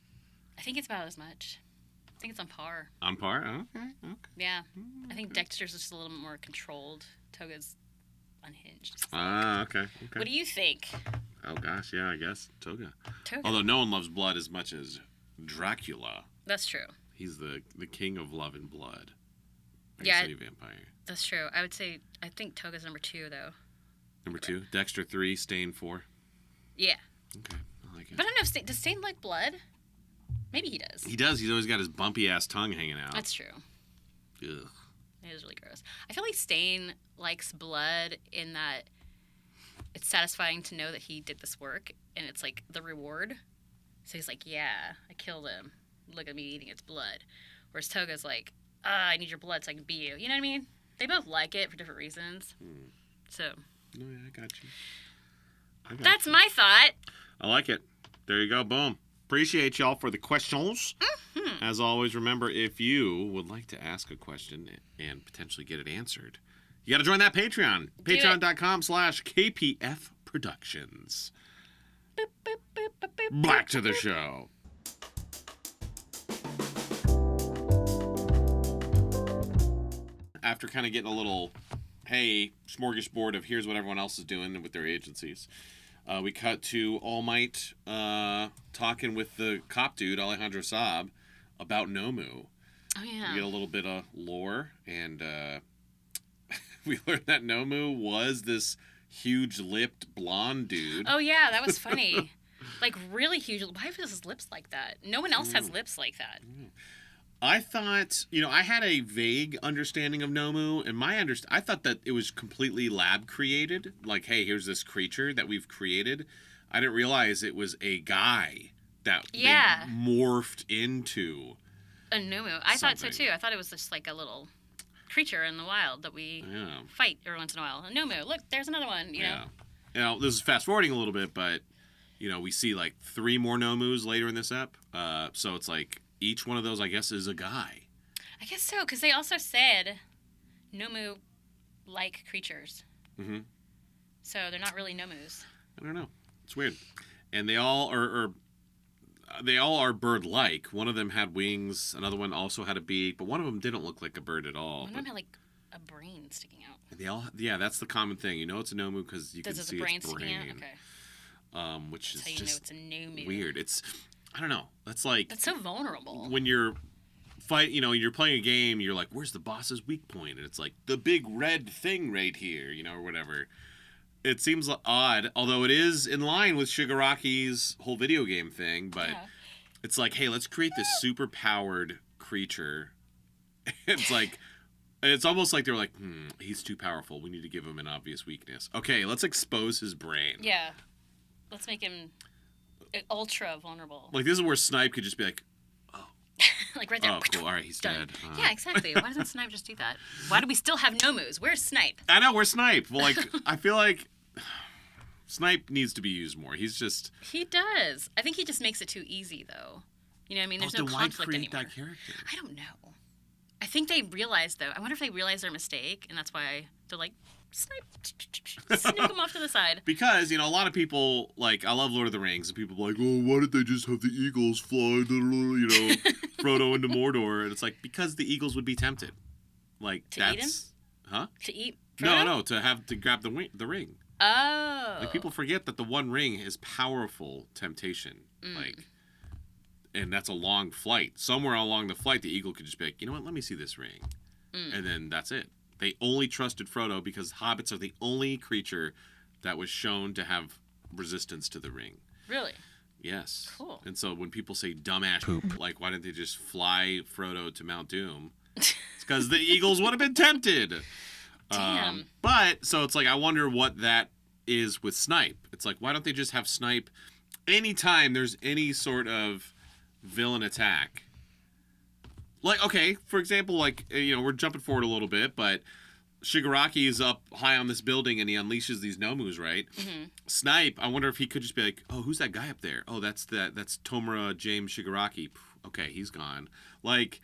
B: I think it's about as much. I think it's on par.
A: On par? Okay.
B: Yeah. I think Dexter's just a little bit more controlled. Toga's unhinged.
A: Okay.
B: What do you think?
A: Oh gosh, yeah, I guess Toga.
B: Toga.
A: Although no one loves blood as much as Dracula.
B: That's true.
A: He's the king of love and blood.
B: Yeah.
A: City vampire.
B: That's true. I think Toga's number 2 though.
A: Number 2. Dexter 3, Stain 4.
B: Yeah.
A: Okay, I like it.
B: But I don't know, does Stain like blood? Maybe he does.
A: He does. He's always got his bumpy ass tongue hanging out.
B: That's true.
A: Ugh.
B: It is really gross. I feel like Stain likes blood in that it's satisfying to know that he did this work, and it's like the reward. So he's like, yeah, I killed him. Look at me eating its blood. Whereas Toga's like, I need your blood so I can be you. You know what I mean? They both like it for different reasons. So.
A: No, yeah, I got you.
B: That's my thought.
A: I like it. There you go. Boom. Appreciate y'all for the questions. Mm-hmm. As always, remember, if you would like to ask a question and potentially get it answered, you got to join that Patreon. Patreon.com/KPF Productions.
B: Boop, boop, boop, boop, boop,
A: Back to the show. After kind of getting a little, hey, smorgasbord of here's what everyone else is doing with their agencies, we cut to All Might talking with the cop dude, Alejandro Saab, about Nomu.
B: Oh, yeah.
A: We get a little bit of lore, and we learned that Nomu was this huge-lipped blonde dude.
B: Oh, yeah, that was funny. Like, really huge. Why are his lips like that? No one else has lips like that.
A: I thought, I had a vague understanding of Nomu, and I thought that it was completely lab created. Like, hey, here's this creature that we've created. I didn't realize it was a guy that they morphed into.
B: A Nomu. I thought so too. I thought it was just like a little creature in the wild that we fight every once in a while. A Nomu. Look, there's another one. You know.
A: This is fast forwarding a little bit, but we see like 3 more Nomus later in this ep. So it's like. Each one of those, I guess, is a guy.
B: I guess so, because they also said Nomu-like creatures. Mm-hmm. So they're not really Nomus.
A: I don't know. It's weird. And they all are they all are bird-like. One of them had wings. Another one also had a beak, but one of them didn't look like a bird at all.
B: One of them had like a brain sticking out.
A: They all, yeah, that's the common thing. You know it's a Nomu because you can see its brain.
B: Sticking out? Okay.
A: Which
B: that's
A: is
B: how you
A: just
B: know it's a Nomu.
A: weird. It's, I don't know. That's like
B: that's so vulnerable.
A: When you're you're playing a game, you're like, where's the boss's weak point? And it's like the big red thing right here, or whatever. It seems odd, although it is in line with Shigaraki's whole video game thing, but it's like, hey, let's create this super powered creature. It's like, it's almost like they were like, he's too powerful. We need to give him an obvious weakness. Okay, let's expose his brain.
B: Yeah. Let's make him ultra vulnerable.
A: Like, this is where Snipe could just be like,
B: like right there.
A: Oh, cool. All right, he's dead.
B: Yeah, exactly. Why doesn't Snipe just do that? Why do we still have Nomus? Where's Snipe?
A: I know, where's Snipe? Well, like, I feel like Snipe needs to be used more. He's just...
B: He does. I think he just makes it too easy, though. You know what I mean? There's no conflict anymore.
A: That character?
B: I don't know. I think they realized, though. I wonder if they realized their mistake, and that's why they're like, Snipe, sneak him off to the side.
A: Because, a lot of people, like, I love Lord of the Rings, and people are like, oh, why did they just have the eagles fly, Frodo into Mordor? And it's like, because the eagles would be tempted. Like,
B: to eat him?
A: Huh?
B: To eat Frodo?
A: No, to grab the ring.
B: Oh.
A: Like, people forget that the One Ring is powerful temptation. Like, and that's a long flight. Somewhere along the flight, the eagle could just be like, you know what, let me see this ring. And then that's it. They only trusted Frodo because hobbits are the only creature that was shown to have resistance to the ring.
B: Really?
A: Yes.
B: Cool.
A: And so when people say dumbass poop, like, why didn't they just fly Frodo to Mount Doom? It's because the eagles would have been tempted.
B: Damn.
A: But, so it's like, I wonder what that is with Snipe. It's like, why don't they just have Snipe anytime there's any sort of villain attack? Like, okay, for example, like, we're jumping forward a little bit, but Shigaraki is up high on this building and he unleashes these Nomus, right? Mm-hmm. Snipe, I wonder if he could just be like, oh, who's that guy up there? Oh, that's Tomura James Shigaraki. Okay, he's gone. Like,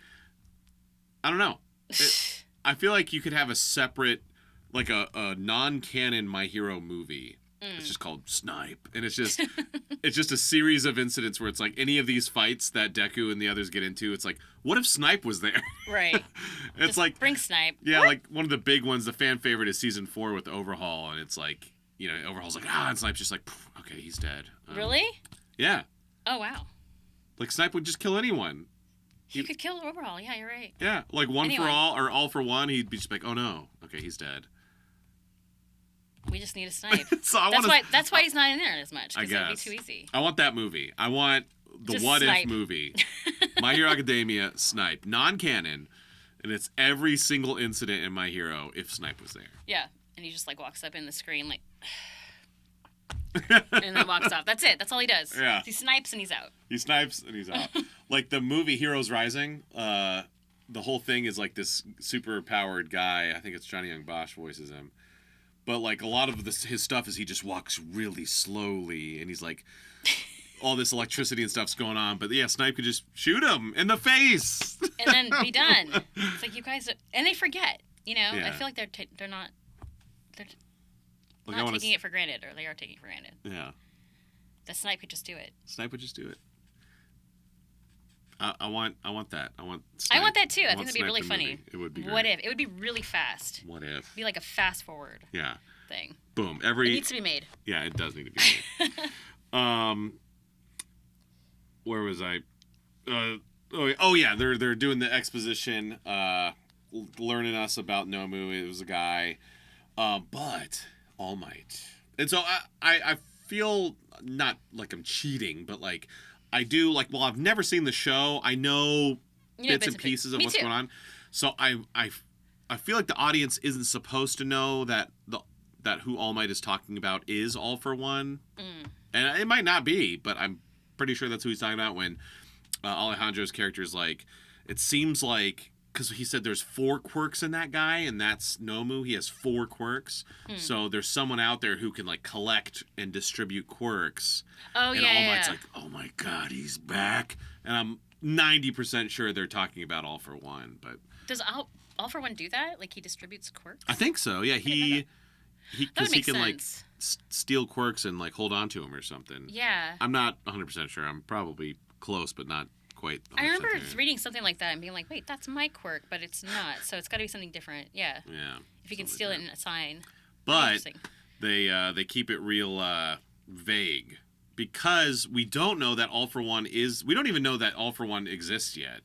A: I don't know. I feel like you could have a separate, like a non-canon My Hero movie. It's just called Snipe, and it's just a series of incidents where it's like any of these fights that Deku and the others get into. It's like, what if Snipe was there?
B: Right.
A: It's
B: just
A: like
B: bring Snipe.
A: Yeah, like one of the big ones. The fan favorite is season 4 with Overhaul, and it's like Overhaul's like and Snipe's just like, okay, he's dead.
B: Really?
A: Yeah.
B: Oh wow.
A: Like Snipe would just kill anyone.
B: He could kill Overhaul. Yeah, you're right.
A: Yeah, like one for all or all for one. He'd be just like, oh no, okay, he's dead.
B: We just need a Snipe.
A: So
B: that's why he's not in there as much.
A: I guess.
B: It'd be too easy.
A: I want that movie. I want the
B: just
A: What
B: Snipe.
A: If movie. My Hero Academia, Snipe. Non-canon. And it's every single incident in My Hero if Snipe was there.
B: Yeah. And he just like walks up in the screen like... and then walks off. That's it. That's all he does.
A: Yeah.
B: He snipes and he's out.
A: He snipes and he's out. Like the movie Heroes Rising, the whole thing is like this super powered guy. I think it's Johnny Young Bosch voices him. But, like, a lot of his stuff is he just walks really slowly, and he's, like, all this electricity and stuff's going on. But, yeah, Snipe could just shoot him in the face.
B: And then be done. It's like, you guys... And they forget, Yeah. I feel like they're not... They're like not taking it for granted, or they are taking it for granted.
A: Yeah.
B: The Snipe could just do it.
A: Snipe would just do it. I want that. I want Snipe.
B: I want that, too. I think that'd be really funny.
A: Movie. It would be great.
B: What if? It would be really fast.
A: What if?
B: It'd be like a fast-forward thing.
A: Boom.
B: It needs to be made.
A: Yeah, it does need to be made. Where was I? Oh yeah, they're doing the exposition, learning us about Nomu. It was a guy, but All Might. And so I feel not like I'm cheating, but like I do like. Well, I've never seen the show. I know bits and pieces of what's going on. So I feel like the audience isn't supposed to know that who All Might is talking about is All for One, and it might not be, but I'm pretty sure that's who he's talking about when Alejandro's character is like, it seems like, because he said there's 4 quirks in that guy, and that's Nomu. He has 4 quirks, so there's someone out there who can like collect and distribute quirks.
B: Oh
A: and
B: yeah,
A: All Might's like, oh my god, he's back, and I'm 90% sure they're talking about All for One, but
B: does All for One do that? Like he distributes quirks?
A: I think so. Yeah, he because he can
B: sense.
A: Like steal quirks and like hold on to them or something.
B: Yeah.
A: I'm not 100% sure. I'm probably close, but not quite.
B: I remember reading something like that and being like, wait, that's my quirk, but it's not. So it's got to be something different. Yeah.
A: Yeah.
B: If you can steal it and assign.
A: But they keep it real vague because we don't know that All for One is. We don't even know that All for One exists yet.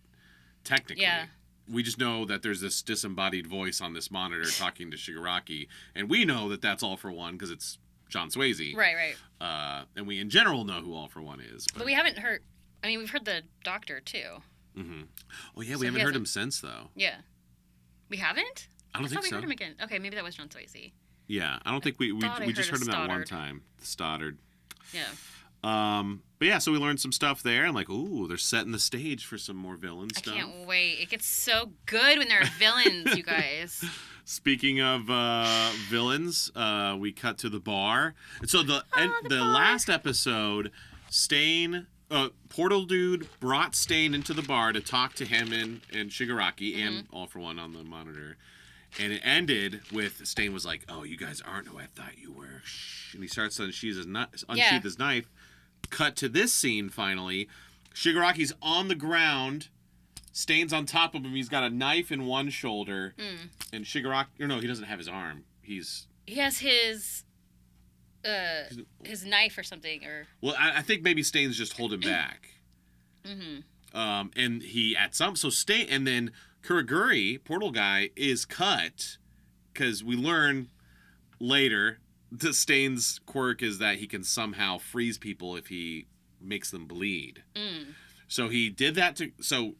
A: Technically. Yeah. We just know that there's this disembodied voice on this monitor talking to Shigaraki, and we know that that's All for One because it's John Swayze.
B: Right.
A: And we in general know who All for One is.
B: But we haven't heard. I mean, we've heard the Doctor too.
A: Mm-hmm. Oh yeah, we haven't heard him since though.
B: Yeah. We haven't?
A: I don't think so.
B: We heard him again. Okay, maybe that was John Swayze.
A: Yeah, I don't think we just heard him that one time. Stoddard.
B: Yeah.
A: But yeah, so we learned some stuff there. I'm like, ooh, they're setting the stage for some more villain stuff.
B: I can't wait. It gets so good when there are villains, you guys.
A: Speaking of villains, we cut to the bar. And so the last episode, Stain, Portal Dude brought Stain into the bar to talk to him and Shigaraki and All for One on the monitor. And it ended with Stain was like, "Oh, you guys aren't who I thought you were." And he starts to unsheath his knife. Cut to this scene finally. Shigaraki's on the ground. Stain's on top of him. He's got a knife in one shoulder. And Shigaraki... No, he doesn't have his arm. He
B: has his knife or something.
A: Well, I think maybe Stain's just holding back. And he at some... So Stain... And then Kuroguri, Portal Guy, is cut. Because we learn later... The Stain's quirk is that he can somehow freeze people if he makes them bleed. So he did that so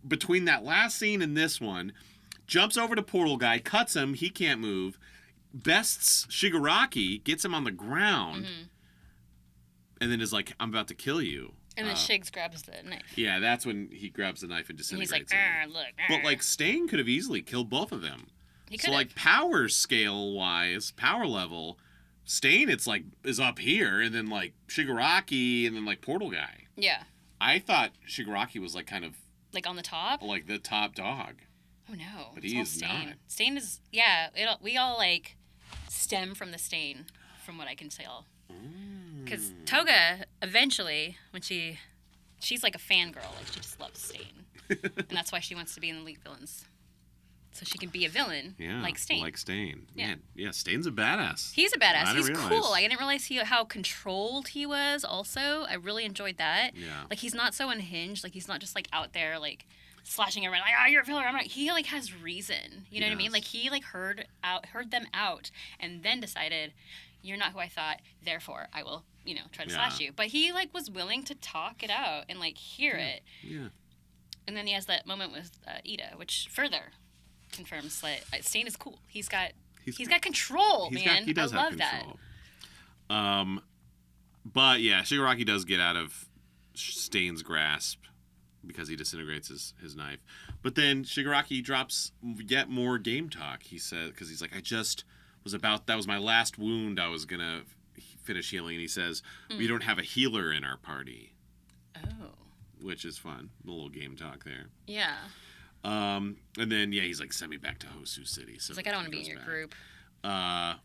A: between that last scene and this one, jumps over to Portal Guy, cuts him, he can't move, bests Shigaraki, gets him on the ground, and then is like, "I'm about to kill you."
B: And then Shigs grabs the knife.
A: Yeah, that's when he grabs the knife and disintegrates
B: him. He's like, "Look."
A: But like Stain could have easily killed both of them. So like power scale wise, power level, Stain is up here, and then like Shigaraki, and then like Portal Guy.
B: Yeah.
A: I thought Shigaraki was like kind of
B: like on the top,
A: like the top dog.
B: Oh no,
A: but he is
B: Stain.
A: not.
B: Stain is we all like stem from the Stain, from what I can tell. Because Toga eventually, when she's like a fangirl, like she just loves Stain, and that's why she wants to be in the Elite Villains. So she can be a villain, like Stain.
A: Like Stain. Yeah. Man, yeah, Stain's a badass.
B: He's a badass. He's cool. I didn't realize how controlled he was also. I really enjoyed that.
A: Yeah.
B: Like, he's not so unhinged. Like, he's not just, like, out there, like, slashing everyone. Like, you're a villain. I'm not. He, like, has reason. You know what I mean? Like, he, like, heard them out and then decided, you're not who I thought, therefore I will, try to slash you. But he, like, was willing to talk it out and, like, hear it.
A: Yeah.
B: And then he has that moment with Iida, which further confirms that Stain is cool. He's got control, man.
A: He does have control. That. But yeah, Shigaraki does get out of Stain's grasp because he disintegrates his knife. But then Shigaraki drops yet more game talk. He said, because he's like, that was my last wound. I was gonna finish healing. And he says, we don't have a healer in our party.
B: Oh. Which
A: is fun. A little game talk there.
B: Yeah.
A: And then he's like, send me back to Hosu City. So
B: he's like, I don't want to be in your group.
A: And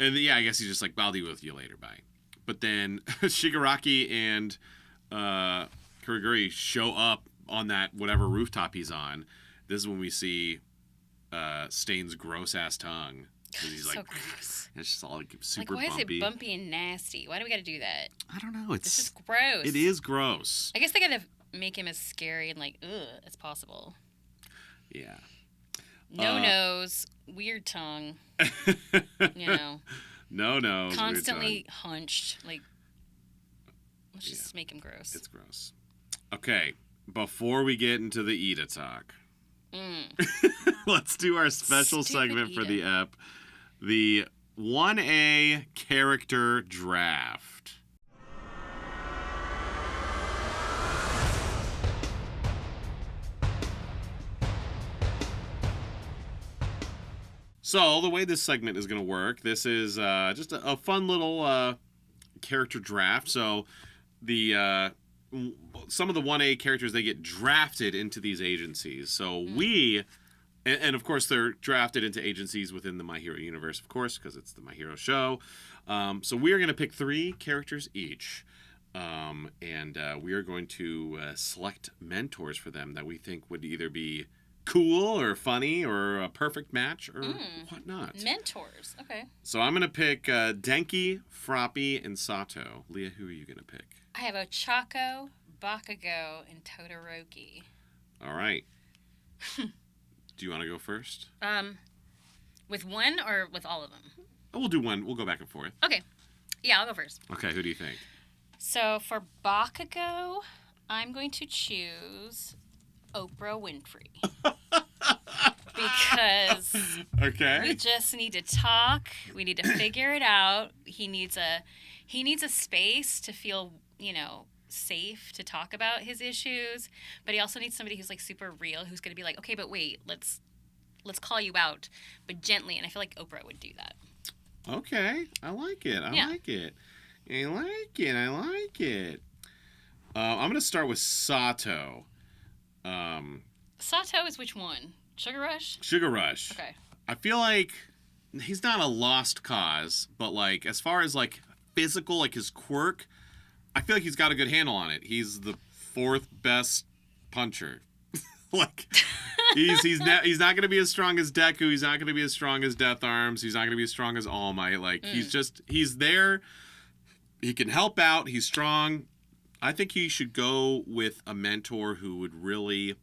A: I guess he's just like, I'll deal with you later, bye. But then Shigaraki and Kuroguri show up on that whatever rooftop he's on. This is when we see Stain's gross ass tongue. He's
B: so
A: like,
B: gross.
A: It's just all like super
B: bumpy. Why
A: bumpy.
B: is it bumpy and nasty? Why do we got to do that?
A: I don't know.
B: This is gross.
A: It is gross.
B: I guess they got to make him as scary and like, ugh, as possible.
A: Yeah.
B: No nose, weird tongue.
A: No nose.
B: Constantly hunched. Like, let's just make him gross.
A: It's gross. Okay, before we get into the Iida talk, let's do our special segment for the ep, the 1A character draft. So the way this segment is going to work, this is just a fun little character draft. So the some of the 1A characters, they get drafted into these agencies. So we, and of course they're drafted into agencies within the My Hero universe, of course, because it's the My Hero show. So we are going to pick 3 characters each. And we are going to select mentors for them that we think would either be cool or funny or a perfect match or whatnot.
B: Mentors. Okay.
A: So I'm going to pick Denki, Froppy, and Sato. Leah, who are you going to pick?
B: I have Ochako, Bakugo, and Todoroki.
A: All right. Do you want to go first?
B: With one or with all of them?
A: Oh, we'll do one. We'll go back and forth.
B: Okay. Yeah, I'll go first.
A: Okay, who do you think?
B: So for Bakugo, I'm going to choose Oprah Winfrey. Because we just need to talk. We need to figure it out. He needs a space to feel, safe to talk about his issues. But he also needs somebody who's like super real, who's going to be like, okay, but wait, let's call you out, but gently. And I feel like Oprah would do that.
A: Okay, I like it. I like it. I'm going to start with Sato.
B: Sato is which one? Sugar Rush?
A: Sugar Rush.
B: Okay.
A: I feel like he's not a lost cause, but like as far as like physical, like his quirk, I feel like he's got a good handle on it. He's the 4th best puncher. Like he's not going to be as strong as Deku. He's not going to be as strong as Death Arms. He's not going to be as strong as All Might. Like he's there. He can help out. He's strong. I think he should go with a mentor who would really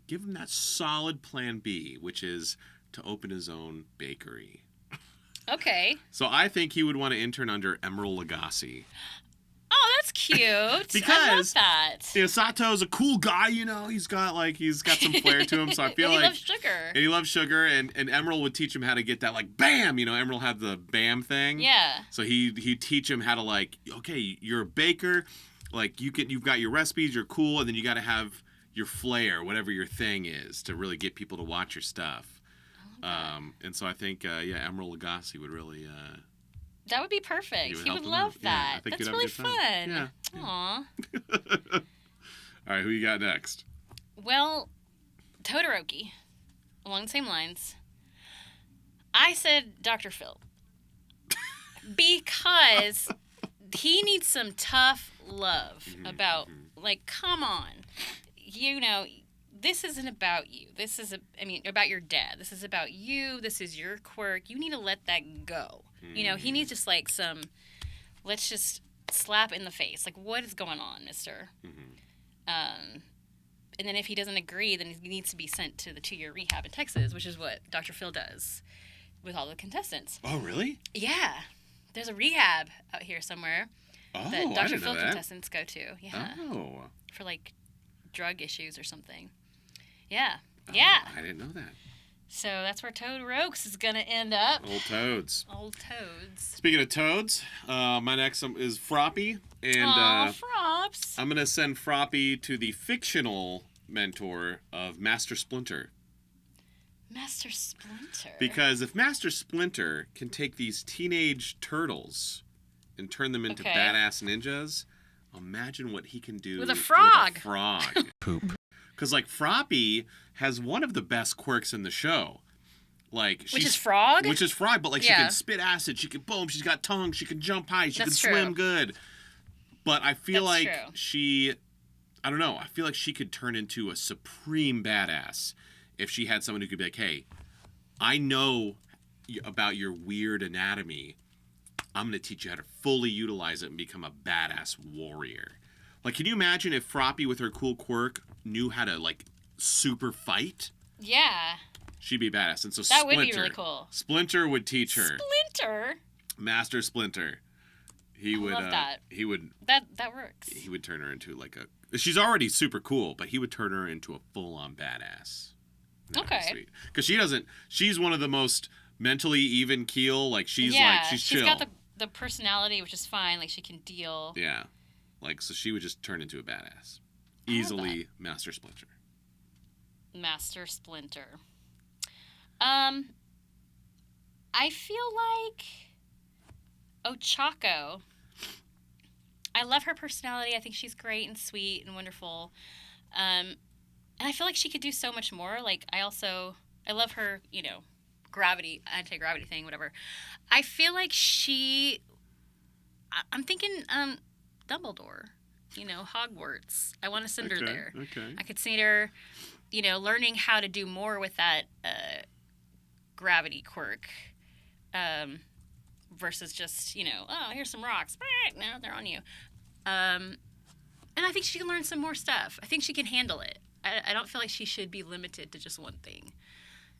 A: give him that solid plan B, which is to open his own bakery.
B: Okay.
A: So I think he would want to intern under Emerald Lagasse.
B: Oh, that's cute.
A: Because
B: I love that.
A: Sato's a cool guy, he's got some flair to him, so I feel
B: and
A: like
B: he loves sugar.
A: And he loves sugar, and Emerald would teach him how to get that like bam, Emerald had the bam thing.
B: Yeah.
A: So he'd teach him how to like, okay, you're a baker, like you've got your recipes, you're cool, and then you got to have your flair, whatever your thing is, to really get people to watch your stuff. And so I think Emerald Lagasse would really
B: that would be perfect. He would love that.
A: Yeah,
B: that's really fun.
A: Yeah.
B: Aw.
A: All right, who you got next?
B: Well, Todoroki, along the same lines. I said Dr. Phil. Because he needs some tough love about, like, come on. This isn't about you. This is, about your dad. This is about you. This is your quirk. You need to let that go. He needs just, like, let's just slap in the face. Like, what is going on, mister? And then if he doesn't agree, then he needs to be sent to the 2-year rehab in Texas, which is what Dr. Phil does with all the contestants.
A: Oh, really?
B: Yeah. There's a rehab out here somewhere that Dr. Phil contestants go to. Yeah.
A: Oh.
B: For, like, drug issues or something. Yeah. Yeah.
A: I didn't know that.
B: So that's where Toad Rokes is going to end up.
A: Old Toads.
B: Old Toads.
A: Speaking of Toads, my next is Froppy. And
B: Frops.
A: I'm going to send Froppy to the fictional mentor of Master Splinter.
B: Master Splinter?
A: Because if Master Splinter can take these teenage turtles and turn them into badass ninjas, imagine what he can do
B: with a frog.
A: Poop. Because, like, Froppy has one of the best quirks in the show. Like,
B: which is frog?
A: Which is frog, but, like, she can spit acid, she can boom, she's got tongue, she can jump high, she can swim good. But I feel like I don't know, I feel like she could turn into a supreme badass if she had someone who could be like, hey, I know about your weird anatomy. I'm going to teach you how to fully utilize it and become a badass warrior. Like, can you imagine if Froppy with her cool quirk knew how to, like, super fight?
B: Yeah.
A: She'd be badass. And so
B: that would be really cool.
A: Splinter would teach her.
B: Splinter?
A: Master Splinter. I love that. He would...
B: That works.
A: He would turn her into, like, a... She's already super cool, but he would turn her into a full-on badass.
B: Okay.
A: Because she doesn't... She's one of the most mentally even keel. Like, she's chill.
B: She's got the personality, which is fine. Like, she can deal.
A: Yeah. Like, so she would just turn into a badass. Easily Master Splinter.
B: Master Splinter. I feel like Ochako. I love her personality. I think she's great and sweet and wonderful. And I feel like she could do so much more. Like, I love her, gravity, anti-gravity thing, whatever. I feel like I'm thinking, Dumbledore. Hogwarts. I want to send her there.
A: Okay.
B: I could see her, learning how to do more with that gravity quirk versus just, oh, here's some rocks. Now they're on you. And I think she can learn some more stuff. I think she can handle it. I don't feel like she should be limited to just one thing.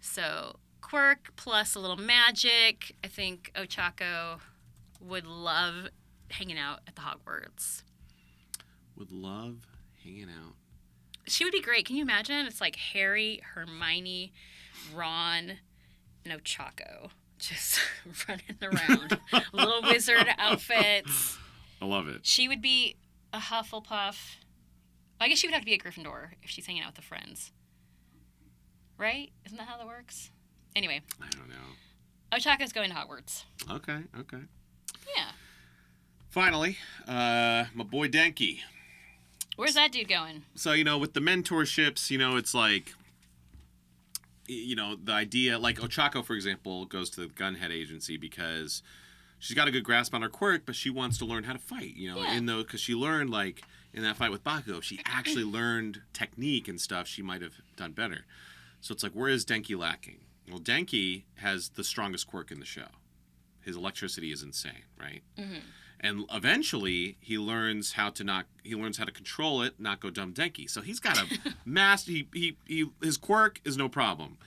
B: So quirk plus a little magic. I think Ochako would love hanging out at the Hogwarts.
A: Would love hanging out.
B: She would be great. Can you imagine? It's like Harry, Hermione, Ron, and Ochako just running around. Little wizard outfits.
A: I love it.
B: She would be a Hufflepuff. I guess she would have to be a Gryffindor if she's hanging out with the friends. Right? Isn't that how that works? Anyway.
A: I don't know.
B: Ochako's going to Hogwarts.
A: Okay.
B: Yeah.
A: Finally, my boy Denki.
B: Where's that dude going?
A: So, with the mentorships, it's like, the idea, like Ochako, for example, goes to the Gunhead Agency because she's got a good grasp on her quirk, but she wants to learn how to fight, because she learned, like, in that fight with Bakugo, if she actually learned technique and stuff, she might have done better. So it's like, where is Denki lacking? Well, Denki has the strongest quirk in the show. His electricity is insane, right? Mm-hmm. And eventually, he learns how to control it, not go dumb Denki. So he's got a his quirk is no problem.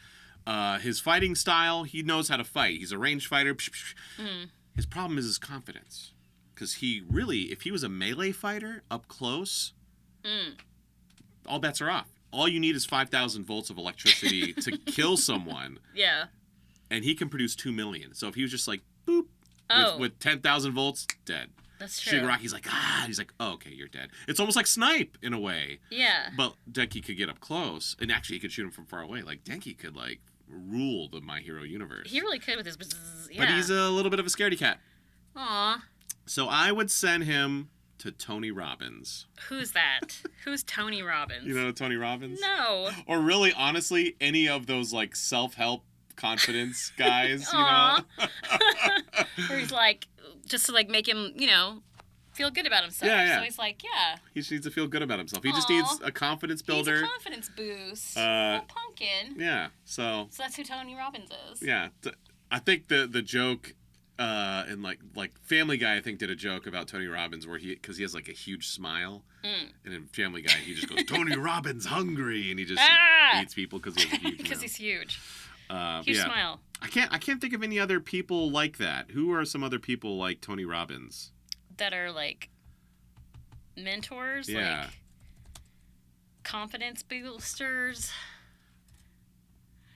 A: His fighting style, he knows how to fight. He's a ranged fighter. Mm. His problem is his confidence. Because if he was a melee fighter up close, all bets are off. All you need is 5,000 volts of electricity to kill someone.
B: Yeah.
A: And he can produce 2 million. So if he was just like, boop, with 10,000 volts, dead.
B: That's true.
A: Shigaraki's like, he's like, oh, okay, you're dead. It's almost like Snipe in a way.
B: Yeah.
A: But Denki could get up close, and actually he could shoot him from far away. Like, Denki could, like, rule the My Hero universe.
B: He really could with his bzzz, yeah.
A: But he's a little bit of a scaredy cat.
B: Aw.
A: So I would send him to Tony Robbins.
B: Who's that? Who's Tony Robbins?
A: You know Tony Robbins?
B: No.
A: Or really, honestly, any of those, like, self-help confidence guys,
B: Where he's like, just to, like, make him, feel good about himself.
A: Yeah.
B: So he's like, yeah.
A: He just needs to feel good about himself. He just needs a confidence builder.
B: He needs a confidence boost. Pumpkin.
A: Yeah, so
B: that's who Tony Robbins is.
A: Yeah. I think the joke... and like Family Guy, I think, did a joke about Tony Robbins where because he has like a huge smile, and in Family Guy he just goes, Tony Robbins hungry, and he just eats people because he has a huge
B: because
A: mouth.
B: He's huge. Huge smile.
A: I can't think of any other people like that. Who are some other people like Tony Robbins
B: that are like mentors, like confidence boosters?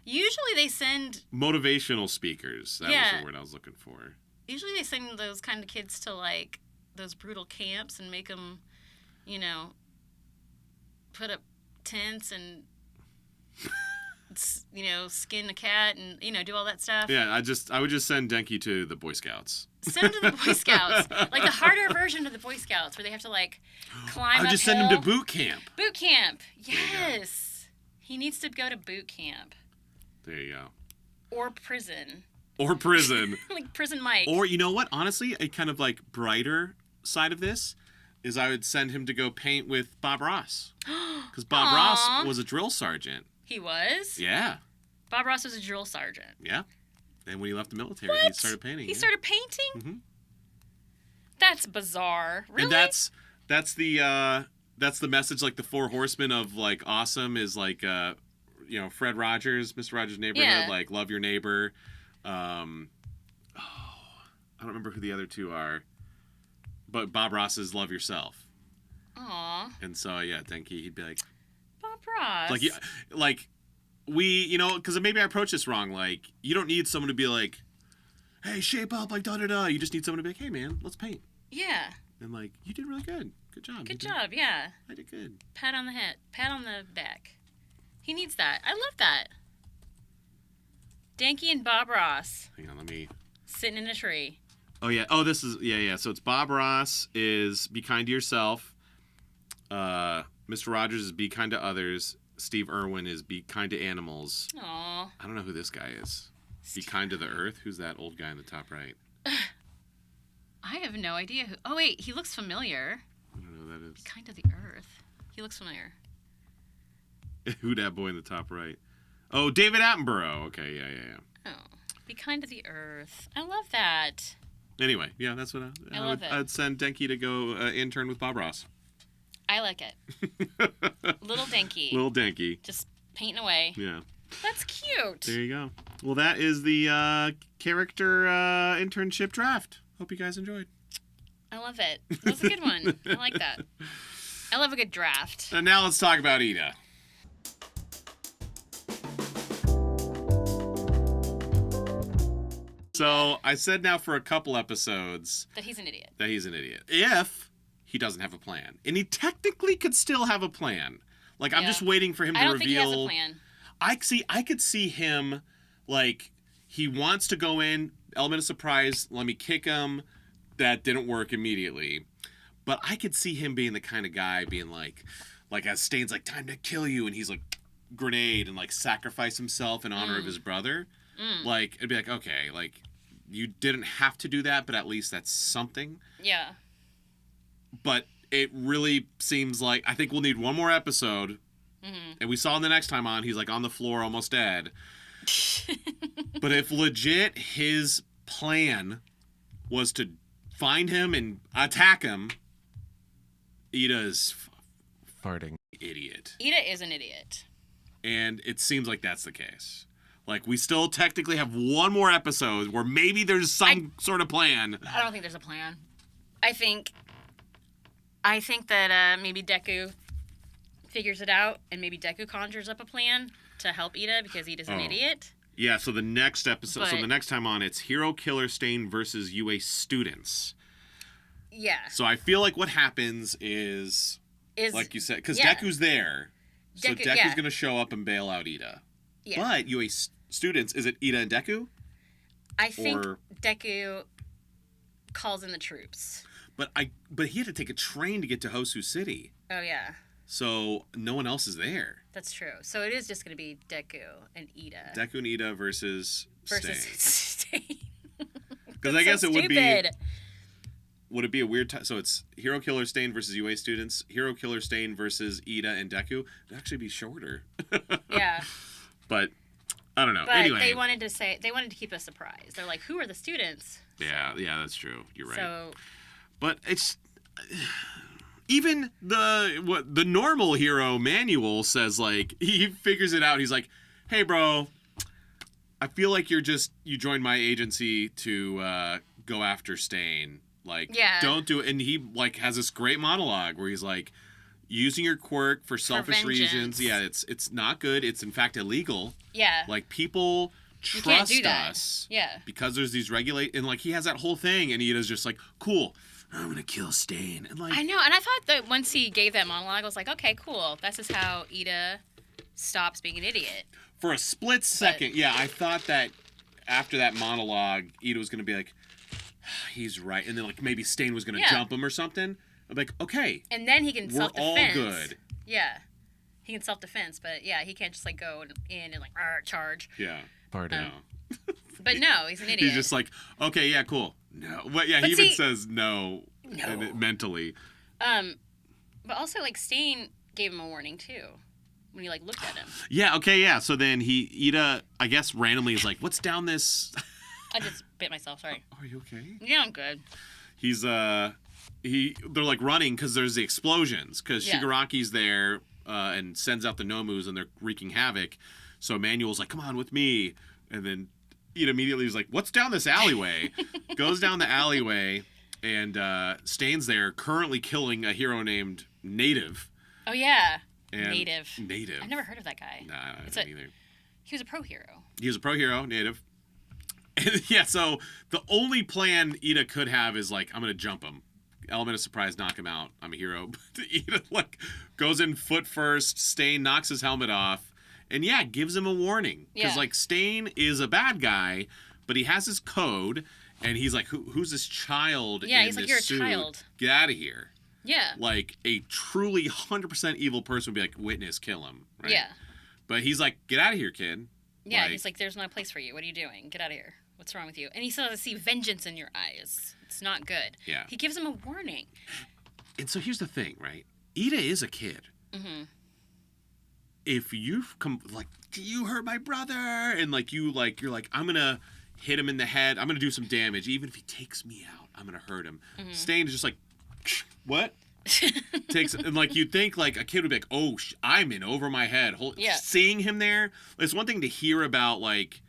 B: Usually they send...
A: motivational speakers. That was the word I was looking for.
B: Usually they send those kind of kids to, like, those brutal camps and make them, put up tents and, skin a cat and, do all that stuff.
A: Yeah, I would just send Denki to the Boy Scouts.
B: Send him to the Boy Scouts. Like the harder version of the Boy Scouts where they have to, like, climb
A: uphill. I just send him to boot camp.
B: Boot camp. Yes. He needs to go to boot camp.
A: There you go.
B: Or prison.
A: Like
B: Prison Mike.
A: Or, you know what? Honestly, a kind of like brighter side of this is I would send him to go paint with Bob Ross. Because Bob Ross was a drill sergeant.
B: He was?
A: Yeah.
B: Bob Ross was a drill sergeant.
A: Yeah. And when he left the military, he started painting.
B: He started painting?
A: Mm-hmm.
B: That's bizarre. Really?
A: And that's the message, like the Four Horsemen of like awesome is like Fred Rogers, Mr. Rogers' Neighborhood, like love your neighbor. I don't remember who the other two are, but Bob Ross is love yourself.
B: Aww.
A: And so Denki, he'd be like,
B: Bob Ross.
A: Like we, because maybe I approach this wrong. Like you don't need someone to be like, hey, shape up, like da da da. You just need someone to be like, hey man, let's paint.
B: Yeah.
A: And like you did really good. Good job.
B: Good job. Yeah.
A: I did good.
B: Pat on the head. Pat on the back. He needs that. I love that. Denki and Bob Ross.
A: Hang on, let me...
B: sitting in a tree.
A: Oh, yeah. Oh, this is... Yeah. So it's Bob Ross is Be Kind to Yourself. Mr. Rogers is Be Kind to Others. Steve Irwin is Be Kind to Animals.
B: Aww.
A: I don't know who this guy is. Be Kind to the Earth? Who's that old guy in the top right?
B: I have no idea who... Oh, wait. He looks familiar.
A: that is.
B: Kind of the Earth. He looks familiar.
A: Who that boy in the top right? Oh, David Attenborough. Okay, yeah.
B: Oh, be kind to the Earth. I love that.
A: Anyway, yeah, that's what
B: I love it.
A: I'd send Denki to go intern with Bob Ross.
B: I like it. Little Denki.
A: Little Denki.
B: Just painting away.
A: Yeah.
B: That's cute.
A: There you go. Well, that is the character internship draft. Hope you guys enjoyed.
B: I love it. That's a good one. I like that. I love a good draft.
A: And now let's talk about Iida. So I said now for a couple episodes
B: that he's an idiot.
A: If he doesn't have a plan. And he technically could still have a plan. Like, I'm just waiting for him to reveal.
B: I don't think he has a plan.
A: I could see him, like, he wants to go in, element of surprise, let me kick him. That didn't work immediately. But I could see him being the kind of guy being like as Stain's like, time to kill you. And he's like, grenade and, like, sacrifice himself in honor of his brother. Like, it'd be like, okay, like, you didn't have to do that, but at least that's something.
B: Yeah.
A: But it really seems like, I think we'll need one more episode. And we saw him the next time on, he's like on the floor, almost dead. But if legit his plan was to find him and attack him, Iida's farting idiot.
B: Iida is an idiot.
A: And it seems like that's the case. Like, we still technically have one more episode where maybe there's some sort of plan.
B: I don't think there's a plan. I think that maybe Deku figures it out, and maybe Deku conjures up a plan to help Iida because Iida's an idiot.
A: Yeah, so the next episode, the next time on, it's Hero Killer Stain versus UA students.
B: Yeah.
A: So I feel like what happens is like you said, because Deku's there, so Deku's going to show up and bail out Iida. Yeah. But UA students, is it Iida and Deku?
B: I think Deku calls in the troops.
A: But he had to take a train to get to Hosu City.
B: Oh, yeah.
A: So no one else is there.
B: That's true. So it is just going to be Deku and Iida.
A: Deku and Iida versus
B: Stain.
A: Because I guess it would be... Would it be a weird time? So it's Hero Killer Stain versus UA students, Hero Killer Stain versus Iida and Deku. It'd actually be shorter.
B: Yeah.
A: But I don't know.
B: But
A: anyway,
B: they wanted to keep a surprise. They're like, who are the students?
A: Yeah, that's true. You're right.
B: So,
A: but it's even the normal hero manual says, like, he figures it out. He's like, hey, bro, I feel like you joined my agency to go after Stain. Like, don't do it. And he, like, has this great monologue where he's like, using your quirk for selfish reasons. Yeah, it's not good. It's, in fact, illegal.
B: Yeah.
A: Like, people trust us.
B: Yeah.
A: Because there's these and, like, he has that whole thing, and Iida's just like, cool, I'm gonna kill Stain. And, like,
B: I know, and I thought that once he gave that monologue, I was like, okay, cool. That's just how Iida stops being an idiot.
A: For a split second, I thought that after that monologue, Iida was gonna be like, he's right. And then, like, maybe Stain was going to jump him or something. I'm like, okay.
B: And then he can self-defense.
A: We're all good.
B: Yeah. He can self-defense, but, he can't just, like, go in and, like, charge.
A: Yeah.
B: Pardon. But no, he's an idiot.
A: He's just like, okay, yeah, cool. No. But, yeah, he even says no. Mentally.
B: But also, like, Stain gave him a warning, too. When he, like, looked at him.
A: Yeah, okay, yeah. So then Iida, I guess, randomly is like, what's down this...
B: I just bit myself, sorry.
A: Are you okay?
B: Yeah, I'm good.
A: He's, they're, like, running because there's the explosions. Because Shigaraki's there and sends out the Nomus and they're wreaking havoc. So Manuel's like, come on with me. And then Iida immediately is like, what's down this alleyway? Goes down the alleyway and Stain's there, currently killing a hero named Native.
B: Oh, yeah.
A: And
B: Native.
A: I've
B: never heard of that guy.
A: Nah, I haven't either.
B: He was a pro hero.
A: He was a pro hero, Native. And, yeah, so the only plan Iida could have is, like, I'm going to jump him. Element of surprise, knock him out. I'm a hero. But Iida, like, goes in foot first. Stain knocks his helmet off. And, gives him a warning. Because, like, Stain is a bad guy, but he has his code. And he's like, who's this child in
B: he's like,
A: this
B: you're
A: suit?
B: a child.
A: Get out of here.
B: Yeah.
A: Like, a truly 100% evil person would be like, witness, kill him. Right?
B: Yeah.
A: But he's like, get out of here, kid.
B: Yeah, he's like, there's no place for you. What are you doing? Get out of here. What's wrong with you? And he says, I see vengeance in your eyes. It's not good.
A: Yeah.
B: He gives him a warning.
A: And so here's the thing, right? Iida is a kid.
B: Mm-hmm.
A: If you come like, you hurt my brother, and like you're like, I'm gonna hit him in the head. I'm gonna do some damage, even if he takes me out. I'm gonna hurt him.
B: Mm-hmm.
A: Stain is just like, what? Takes and like you'd think like a kid would be like, oh, I'm in over my head. Seeing him there, it's one thing to hear about like,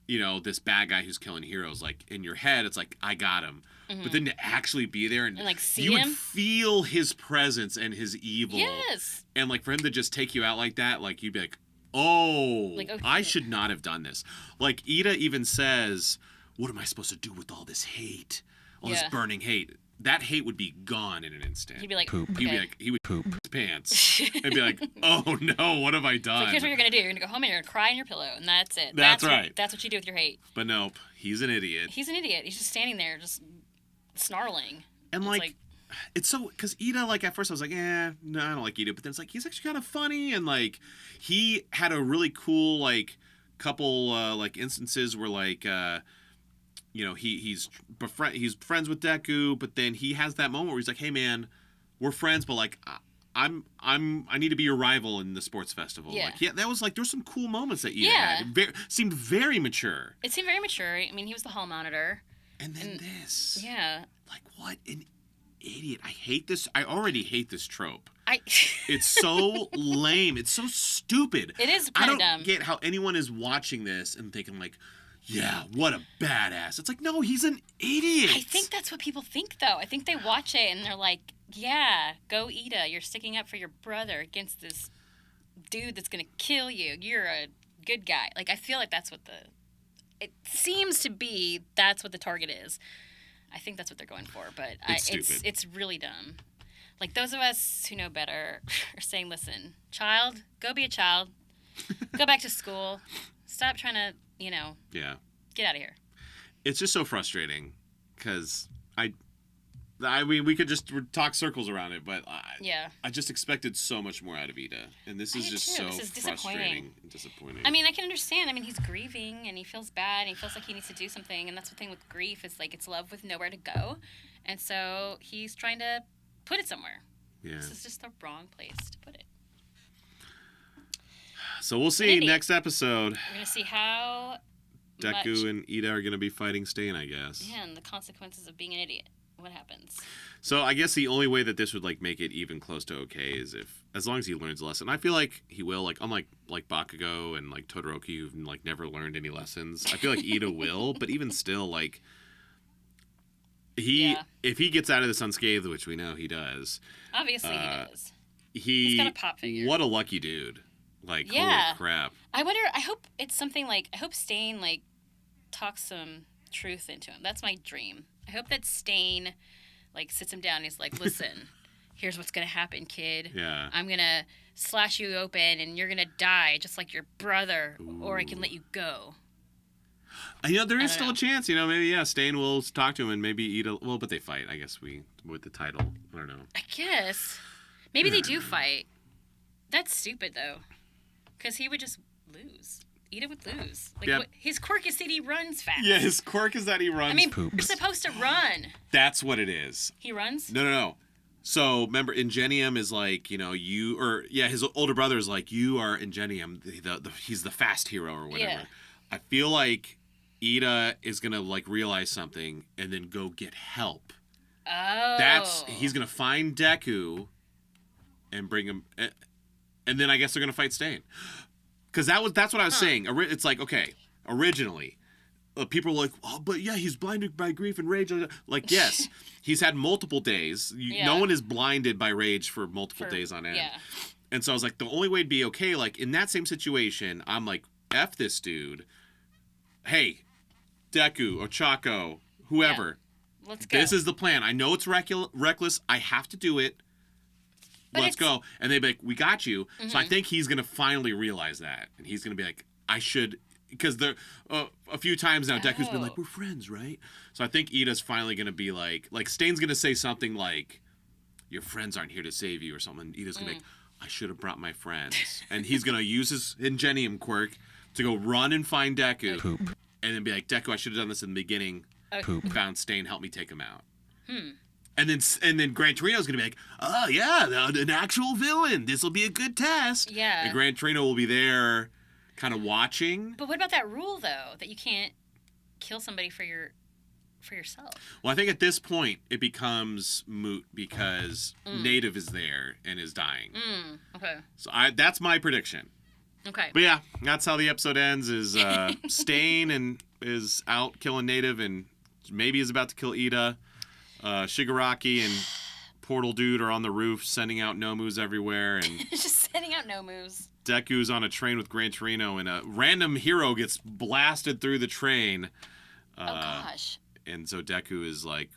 A: you know, this bad guy who's killing heroes. Like in your head, it's like I got him. But then to actually be there and
B: like see
A: you
B: him,
A: would feel his presence and his evil.
B: Yes.
A: And like for him to just take you out like that, like you'd be like, oh,
B: like, okay.
A: I should not have done this. Like Iida even says, what am I supposed to do with all this hate? All this burning hate. That hate would be gone in an instant.
B: He'd be like,
C: poop.
B: Okay.
A: He would poop his pants and be like, oh no, what have I done?
B: So here's what you're gonna do. You're gonna go home and you're gonna cry in your pillow, and that's it.
A: That's right.
B: That's what you do with your hate.
A: But nope, he's an idiot.
B: He's an idiot. He's just standing there, just snarling.
A: And like it's so, because Iida, like at first I was like, no, I don't like Iida. But then it's like, he's actually kind of funny. And like, he had a really cool, like, couple, like, instances where, like, you know, he's friends with Deku. But then he has that moment where he's like, hey, man, we're friends. But like, I need to be your rival in the sports festival.
B: Yeah.
A: Like, that was like, there's some cool moments that Iida had. It seemed very mature.
B: It seemed very mature. I mean, he was the hall monitor.
A: And then this.
B: Yeah.
A: Like, what an idiot. I hate this. I already hate this trope.
B: I
A: It's so lame. It's so stupid.
B: It is
A: I
B: kind
A: don't
B: of dumb.
A: get how anyone is watching this and thinking like, yeah, what a badass. It's like, no, he's an idiot.
B: I think that's what people think, though. I think they watch it and they're like, yeah, go Iida. You're sticking up for your brother against this dude that's going to kill you. You're a good guy. Like, I feel like that's what it seems to be, that's what the target is. I think that's what they're going for, but it's really dumb. Like, those of us who know better are saying, listen, child, go be a child. Go back to school. Stop trying to, you know, get out of here.
A: It's just so frustrating because I mean, we could just talk circles around it, but I just expected so much more out of Iida, and this is just so frustrating and disappointing.
B: I mean, I can understand. I mean, he's grieving, and he feels bad, and he feels like he needs to do something, and that's the thing with grief is, like, it's love with nowhere to go, and so he's trying to put it somewhere.
A: Yeah.
B: This is just the wrong place to put it.
A: So we'll see next episode.
B: We're going to see how
A: Deku and Iida are going to be fighting Stain, I guess.
B: Yeah, and the consequences of being an idiot. What happens?
A: So I guess the only way that this would like make it even close to okay is as long as he learns a lesson. I feel like he will, like unlike like Bakugo and like Todoroki who've like never learned any lessons. I feel like Iida will, but even still, like if he gets out of this unscathed, which we know he does.
B: Obviously he does.
A: He's
B: got a pop figure.
A: What a lucky dude. Like holy crap.
B: I wonder, I hope it's something like, I hope Stain like talks some truth into him. That's my dream. I hope that Stain, like, sits him down and he's like, listen, here's what's going to happen, kid.
A: Yeah.
B: I'm going to slash you open and you're going to die just like your brother, or I can let you go.
A: You know, there is still a chance, you know, maybe, Stain will talk to him and maybe Iida, well, but they fight, I guess with the title. I don't know.
B: I guess. Maybe they do fight. That's stupid, though. Because he would just lose. Iida would lose. Like, his quirk is that he runs fast.
A: Yeah, his quirk is that he runs.
B: I mean, you're supposed to run.
A: That's what it is.
B: He runs?
A: No. So remember, Ingenium is like, you know, his older brother is like, you are Ingenium. He's the fast hero or whatever.
B: Yeah.
A: I feel like Iida is gonna like realize something and then go get help.
B: Oh.
A: He's gonna find Deku and bring him, and then I guess they're gonna fight Stain. Because that's what I was saying. It's like, okay, originally, people were like, oh, but yeah, he's blinded by grief and rage. Like, yes, he's had multiple days. No one is blinded by rage for multiple days on end.
B: Yeah.
A: And so I was like, the only way to be okay, like, in that same situation, I'm like, F this dude. Hey, Deku, Ochako, whoever.
B: Yeah. Let's go.
A: This is the plan. I know it's reckless. I have to do it. Let's go. And they'd be like, we got you. Mm-hmm. So I think he's going to finally realize that. And he's going to be like, I should. Because a few times now, Deku's been like, we're friends, right? So I think Iida's finally going to be like Stain's going to say something like, your friends aren't here to save you or something. Iida's going to be like, I should have brought my friends. And he's going to use his Ingenium quirk to go run and find Deku. And then be like, Deku, I should have done this in the beginning.
C: Poop.
A: Found Stain, help me take him out. And then Gran Torino's going to be like, oh, yeah, an actual villain. This will be a good test.
B: Yeah.
A: And Gran Torino will be there kind of watching.
B: But what about that rule, though, that you can't kill somebody for yourself?
A: Well, I think at this point it becomes moot because Native is there and is dying.
B: Okay.
A: So that's my prediction.
B: Okay.
A: But yeah, that's how the episode ends is Stain and is out killing Native and maybe is about to kill Iida. Shigaraki and Portal Dude are on the roof sending out no-moves everywhere. And
B: just sending out no-moves.
A: Deku's on a train with Gran Torino and a random hero gets blasted through the train.
B: Oh, gosh.
A: And so Deku is like,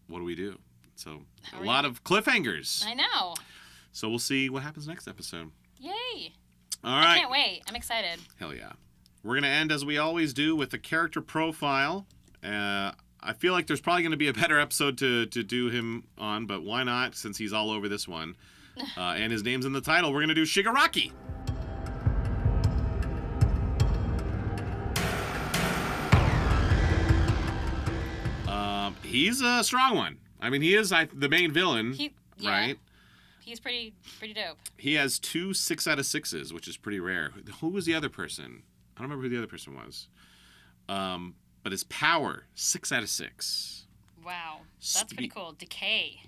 A: what do we do? So a lot of cliffhangers.
B: I know.
A: So we'll see what happens next episode.
B: Yay.
A: All right.
B: I can't wait. I'm excited.
A: Hell yeah. We're going to end as we always do with a character profile. I feel like there's probably going to be a better episode to do him on, but why not since he's all over this one. And his name's in the title. We're going to do Shigaraki. He's a strong one. I mean, he is the main villain, right?
B: He's pretty dope.
A: He has 2 6 out of 6s, which is pretty rare. Who was the other person? I don't remember who the other person was. But his power, 6 out of 6.
B: Wow. That's pretty cool. Decay.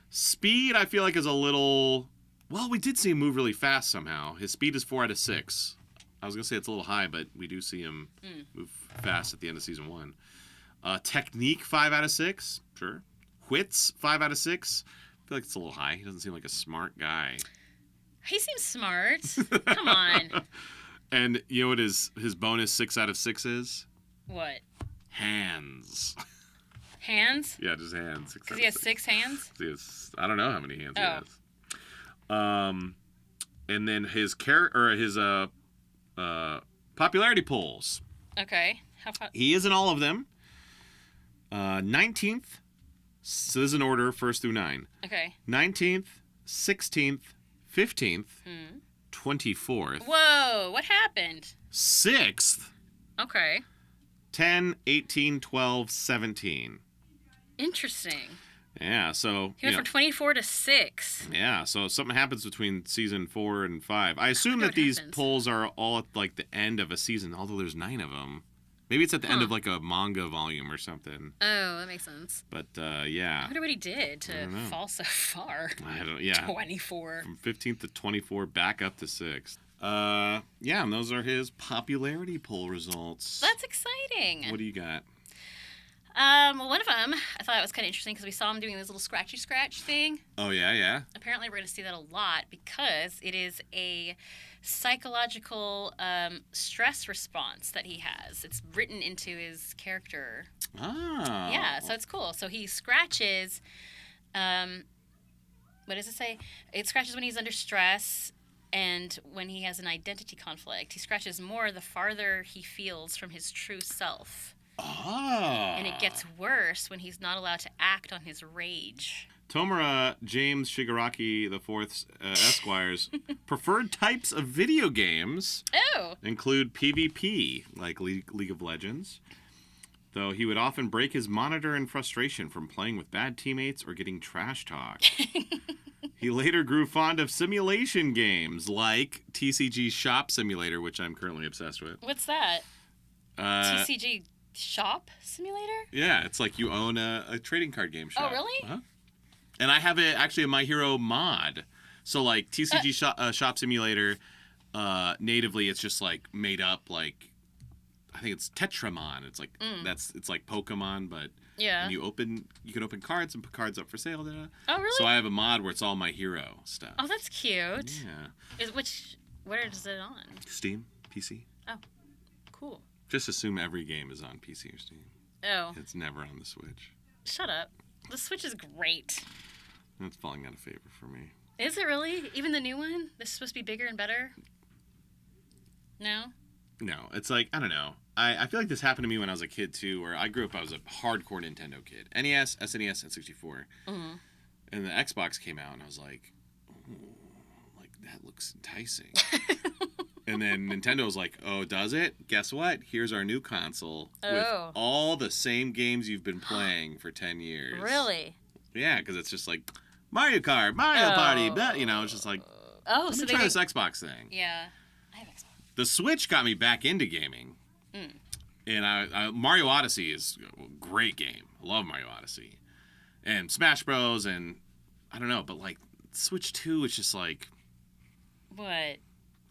A: Speed, I feel like, is a little... Well, we did see him move really fast somehow. His speed is 4 out of 6. I was going to say it's a little high, but we do see him move fast at the end of Season 1. Technique, 5 out of 6. Sure. Wits, 5 out of 6. I feel like it's a little high. He doesn't seem like a smart guy.
B: He seems smart. Come on.
A: And you know what his bonus 6 out of 6 is?
B: What?
A: Hands.
B: Hands?
A: Yeah, just hands.
B: Because he has 6 hands?
A: I don't know how many hands he has. And then his popularity polls.
B: Okay.
A: He is in all of them. 19th. So this is in order, 1st through 9.
B: Okay.
A: 19th, 16th, 15th, 24th.
B: Whoa, what happened?
A: 6th.
B: Okay.
A: 10, 18, 12, 17.
B: Interesting.
A: Yeah, so...
B: He went from 24 to 6.
A: Yeah, so something happens between season 4 and 5. I assume that these polls are all at, like, the end of a season, although there's 9 of them. Maybe it's at the end of, like, a manga volume or something.
B: Oh, that makes sense.
A: But, yeah.
B: I wonder what he did to fall so far.
A: I don't... Yeah.
B: 24.
A: From 15th to 24, back up to 6th. Yeah, and those are his popularity poll results.
B: That's exciting.
A: What do you got?
B: Well, one of them, I thought it was kind of interesting because we saw him doing this little scratchy scratch thing.
A: Oh, yeah?
B: Apparently, we're going to see that a lot because it is a psychological stress response that he has. It's written into his character.
A: Oh.
B: Yeah, so it's cool. So he scratches, what does it say? It scratches when he's under stress and when he has an identity conflict. He scratches more the farther he feels from his true self.
A: Oh.
B: And it gets worse when he's not allowed to act on his rage.
A: Tomura James Shigaraki IV's Esquire's preferred types of video games include PvP, like League of Legends, though he would often break his monitor in frustration from playing with bad teammates or getting trash talked. He later grew fond of simulation games like TCG Shop Simulator, which I'm currently obsessed with.
B: What's that? TCG Shop Simulator?
A: Yeah, it's like you own a trading card game shop.
B: Oh, really?
A: Uh-huh. And I have actually a My Hero mod. So, like, TCG Shop Simulator, natively, it's just, like, made up, like, I think it's Tetramon. It's like, it's like Pokemon, but
B: yeah.
A: you can open cards and put cards up for sale. Da-da.
B: Oh, really?
A: So I have a mod where it's all My Hero stuff.
B: Oh, that's cute.
A: Yeah.
B: Where is it on?
A: Steam, PC.
B: Oh, cool.
A: Just assume every game is on PC or Steam.
B: Oh.
A: It's never on the Switch.
B: Shut up. The Switch is great.
A: That's falling out of favor for me.
B: Is it really? Even the new one? This is supposed to be bigger and better? No?
A: No. It's like, I don't know. I feel like this happened to me when I was a kid, too, where I grew up, I was a hardcore Nintendo kid. NES, SNES, and 64. Mm-hmm. And the Xbox came out, and I was like, oh, like, that looks enticing. And then Nintendo was like, oh, does it? Guess what? Here's our new console with
B: Oh.
A: all the same games you've been playing for 10 years.
B: Really?
A: Yeah, because it's just like Mario Kart, Mario Party, but, you know, it's just like,
B: Oh,
A: let
B: so
A: me try this Xbox thing.
B: Yeah. I have Xbox.
A: The Switch got me back into gaming. And Mario Odyssey is a great game. I love Mario Odyssey. And Smash Bros. And I don't know, but like Switch 2, it's just like...
B: What?
A: I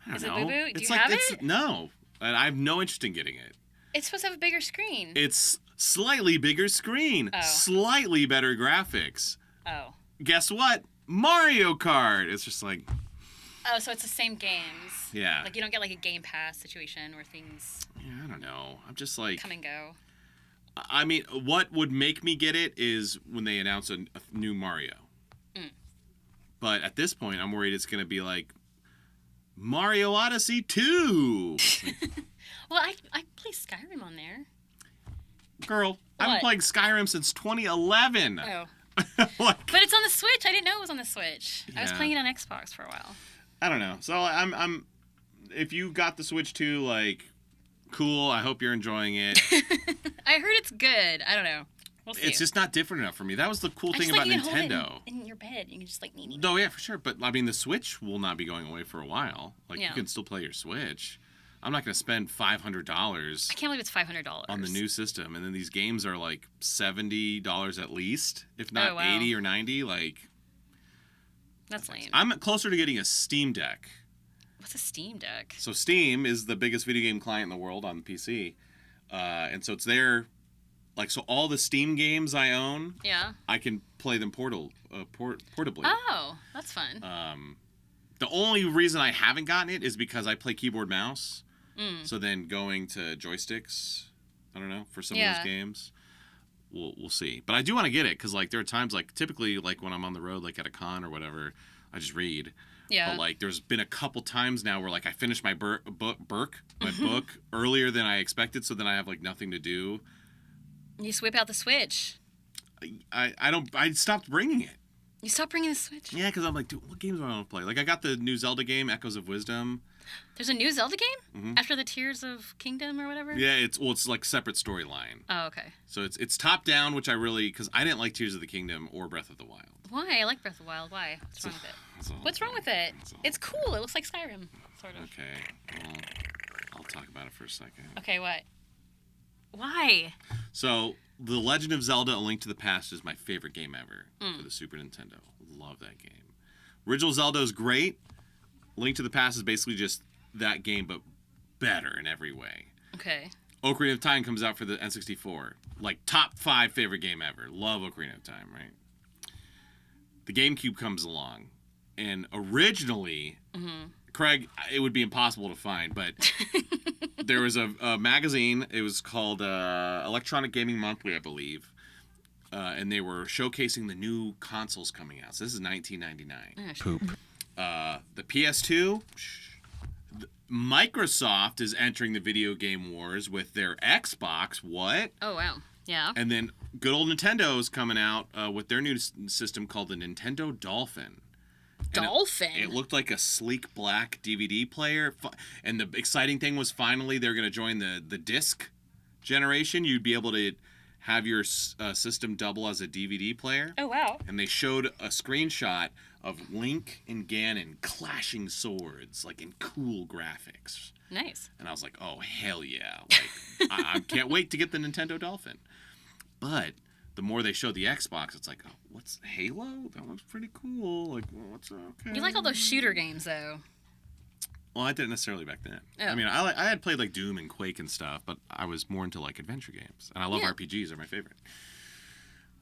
A: don't
B: Is it
A: know.
B: boo-boo? Do
A: It's
B: you
A: like,
B: have
A: it's,
B: it?
A: No. And I have no interest in getting it.
B: It's supposed to have a bigger screen.
A: It's slightly bigger screen.
B: Oh.
A: Slightly better graphics.
B: Oh.
A: Guess what? Mario Kart. It's just like...
B: Oh, so it's the same games.
A: Yeah.
B: Like you don't get like a Game Pass situation where things
A: Yeah, I don't know. I'm just like...
B: come and go.
A: I mean, what would make me get it is when they announce a new Mario. But at this point, I'm worried it's going to be like Mario Odyssey 2.
B: Well, I play Skyrim on there.
A: Girl, I've been
B: What?
A: playing Skyrim since 2011.
B: Oh.
A: Like,
B: But it's on the Switch. I didn't know it was on the Switch. I was
A: Yeah.
B: playing it on Xbox for a while.
A: I don't know. So I'm if you got the Switch 2, like, cool. I hope you're enjoying it.
B: I heard it's good. I don't know. We'll see.
A: It's just not different enough for me. That was the cool thing about
B: you can hold it
A: Nintendo.
B: in your bed. You can just like nee.
A: No, yeah, for sure. But I mean, the Switch will not be going away for a while. Like,
B: Yeah.
A: you can still play your Switch. I'm not going to spend $500
B: I can't believe it's $500
A: on the new system, and then these games are like $70 at least, if not
B: Oh, wow.
A: 80 or 90. Like,
B: That's lame.
A: I'm closer to getting a Steam Deck.
B: What's a Steam Deck?
A: So Steam is the biggest video game client in the world on the PC, and so it's there. Like, so all the Steam games I own,
B: Yeah.
A: I can play them portably.
B: Oh, that's fun.
A: The only reason I haven't gotten it is because I play keyboard mouse. So then going to joysticks, I don't know, for some of those games, we'll see. But I do want to get it because like there are times like typically like when I'm on the road like at a con or whatever, I just read.
B: Yeah.
A: But like there's been a couple times now where like I finished my book earlier than I expected, so then I have like nothing to do.
B: You just whip out the Switch.
A: I stopped bringing it.
B: You stop bringing the Switch.
A: Yeah, because I'm like, dude, what games do I want to play? Like I got the new Zelda game, Echoes of Wisdom.
B: There's a new Zelda game after the Tears of Kingdom or whatever.
A: Yeah, it's like separate storyline.
B: Oh, okay.
A: So it's top down, which I really because I didn't like Tears of the Kingdom or Breath of the Wild.
B: Why? I like Breath of the Wild. Why? What's wrong with it? What's wrong with it? It's cool. It looks like Skyrim, sort of.
A: Okay, well, I'll talk about it for a second.
B: Okay, what? Why?
A: So, The Legend of Zelda: A Link to the Past is my favorite game ever for the Super Nintendo. Love that game. Original Zelda is great. Link to the Past is basically just that game, but better in every way.
B: Okay.
A: Ocarina of Time comes out for the N64. Like, top 5 favorite game ever. Love Ocarina of Time, right? The GameCube comes along. And originally, Craig, it would be impossible to find, but there was a magazine. It was called Electronic Gaming Monthly, I believe. And they were showcasing the new consoles coming out. So this is 1999.
C: Poop.
A: The PS2. Microsoft is entering the video game wars with their Xbox. What?
B: Oh, wow. Yeah.
A: And then good old Nintendo is coming out with their new system called the Nintendo Dolphin.
B: Dolphin?
A: It looked like a sleek black DVD player. And the exciting thing was finally they're going to join the disc generation. You'd be able to have your system double as a DVD player.
B: Oh, wow.
A: And they showed a screenshot of Link and Ganon clashing swords, like in cool graphics.
B: Nice.
A: And I was like, oh, hell yeah. Like, I can't wait to get the Nintendo Dolphin. But the more they showed the Xbox, it's like, oh, what's Halo? That looks pretty cool. Like, well, what's okay?
B: You like all those shooter games, though.
A: Well, I didn't necessarily back then.
B: Oh.
A: I mean, I had played like Doom and Quake and stuff, but I was more into like adventure games. And I love RPGs. They're my favorite.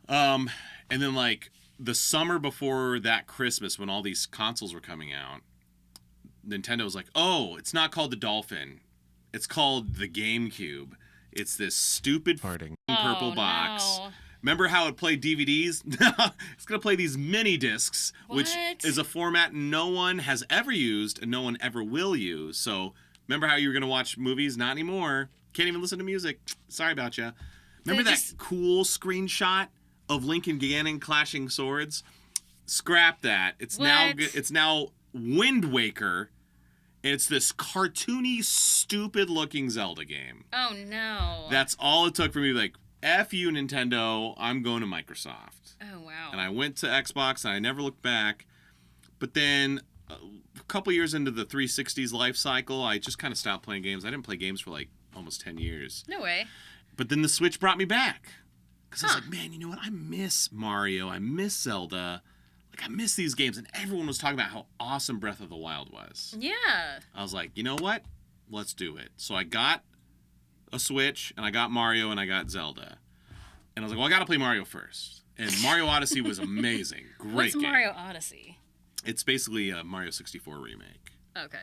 A: And then like the summer before that Christmas when all these consoles were coming out, Nintendo was like, oh, it's not called the Dolphin. It's called the GameCube. It's this stupid purple box.
B: No.
A: Remember how it played DVDs? It's going to play these mini discs, which
B: What?
A: is a format no one has ever used and no one ever will use. So remember how you were going to watch movies? Not anymore. Can't even listen to music. Sorry about you. Remember that cool screenshot of Link and Ganon clashing swords? Scrap that. It's
B: What?
A: now Wind Waker And it's this cartoony, stupid-looking Zelda game.
B: Oh, no.
A: That's all it took for me to be like, F you, Nintendo, I'm going to Microsoft.
B: Oh, wow.
A: And I went to Xbox, and I never looked back. But then a couple years into the 360's life cycle, I just kind of stopped playing games. I didn't play games for like almost 10 years.
B: No way.
A: But then the Switch brought me back. Because I was like, man, you know what? I miss Mario. I miss Zelda. Like, I miss these games. And everyone was talking about how awesome Breath of the Wild was.
B: Yeah.
A: I was like, you know what? Let's do it. So I got a Switch, and I got Mario, and I got Zelda. And I was like, well, I got to play Mario first. And Mario Odyssey was amazing. Great game.
B: What's Mario Odyssey?
A: It's basically a Mario 64 remake.
B: Okay.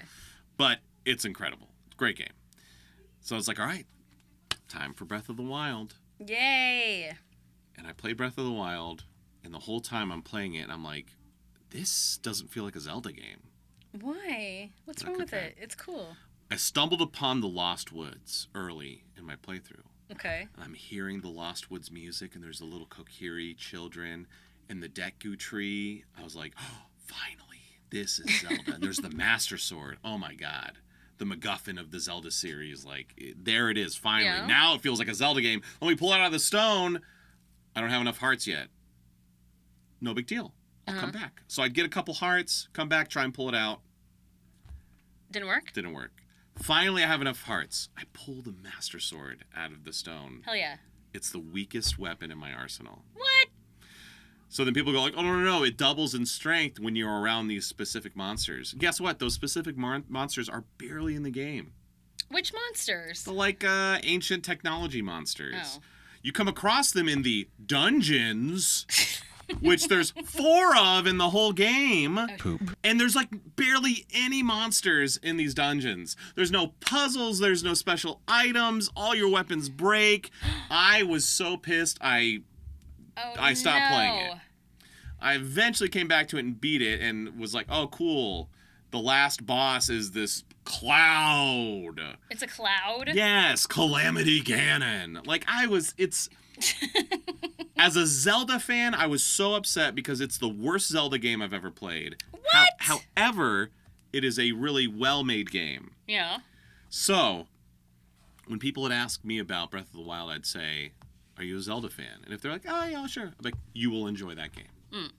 A: But it's incredible. Great game. So it's like, all right, time for Breath of the Wild.
B: Yay.
A: And I played Breath of the Wild, and the whole time I'm playing it, I'm like, this doesn't feel like a Zelda game.
B: Why? What's wrong with it? It's cool.
A: I stumbled upon the Lost Woods early in my playthrough.
B: Okay.
A: And I'm hearing the Lost Woods music, and there's the little Kokiri children and the Deku tree. I was like, oh, finally, this is Zelda. And there's the Master Sword. Oh, my God. The MacGuffin of the Zelda series. Like, there it is, finally.
B: Yeah.
A: Now it feels like a Zelda game. Let me pull it out of the stone. I don't have enough hearts yet. No big deal. I'll come back. So I'd get a couple hearts, come back, try and pull it out.
B: Didn't work?
A: Didn't work. Finally, I have enough hearts. I pull the Master Sword out of the stone.
B: Hell yeah.
A: It's the weakest weapon in my arsenal.
B: What?
A: So then people go like, oh, no, it doubles in strength when you're around these specific monsters. Guess what? Those specific monsters are barely in the game.
B: Which monsters?
A: The, like, ancient technology monsters.
B: Oh.
A: You come across them in the dungeons, which there's 4 of in the whole game.
C: Poop.
A: And there's, like, barely any monsters in these dungeons. There's no puzzles. There's no special items. All your weapons break. I was so pissed, I stopped playing it. I eventually came back to it and beat it and was like, oh, cool. The last boss is this cloud.
B: It's a cloud?
A: Yes, Calamity Ganon. Like, as a Zelda fan, I was so upset because it's the worst Zelda game I've ever played.
B: What?
A: However, it is a really well-made game.
B: Yeah.
A: So, when people would ask me about Breath of the Wild, I'd say, are you a Zelda fan? And if they're like, oh, yeah, sure. I'm like, you will enjoy that game.
B: Mm.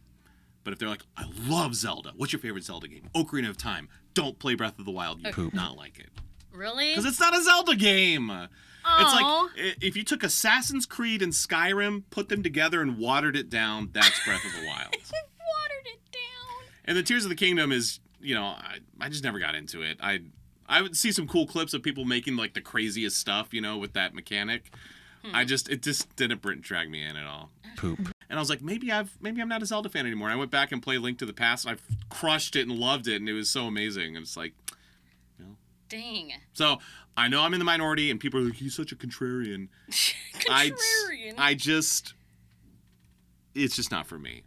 A: But if they're like, I love Zelda. What's your favorite Zelda game? Ocarina of Time. Don't play Breath of the Wild. You will not like it.
B: Really?
A: Because it's not a Zelda game.
B: Aww.
A: It's like, if you took Assassin's Creed and Skyrim, put them together and watered it down, that's Breath of the Wild.
B: Watered it down.
A: And the Tears of the Kingdom is, I just never got into it. I would see some cool clips of people making, like, the craziest stuff, with that mechanic. It just didn't drag me in at all.
C: Poop.
A: And I was like, maybe I'm not a Zelda fan anymore. And I went back and played Link to the Past, and I crushed it and loved it, and it was so amazing. And it's like,
B: Dang.
A: So I know I'm in the minority, and people are like, he's such a contrarian.
B: Contrarian.
A: It's just not for me.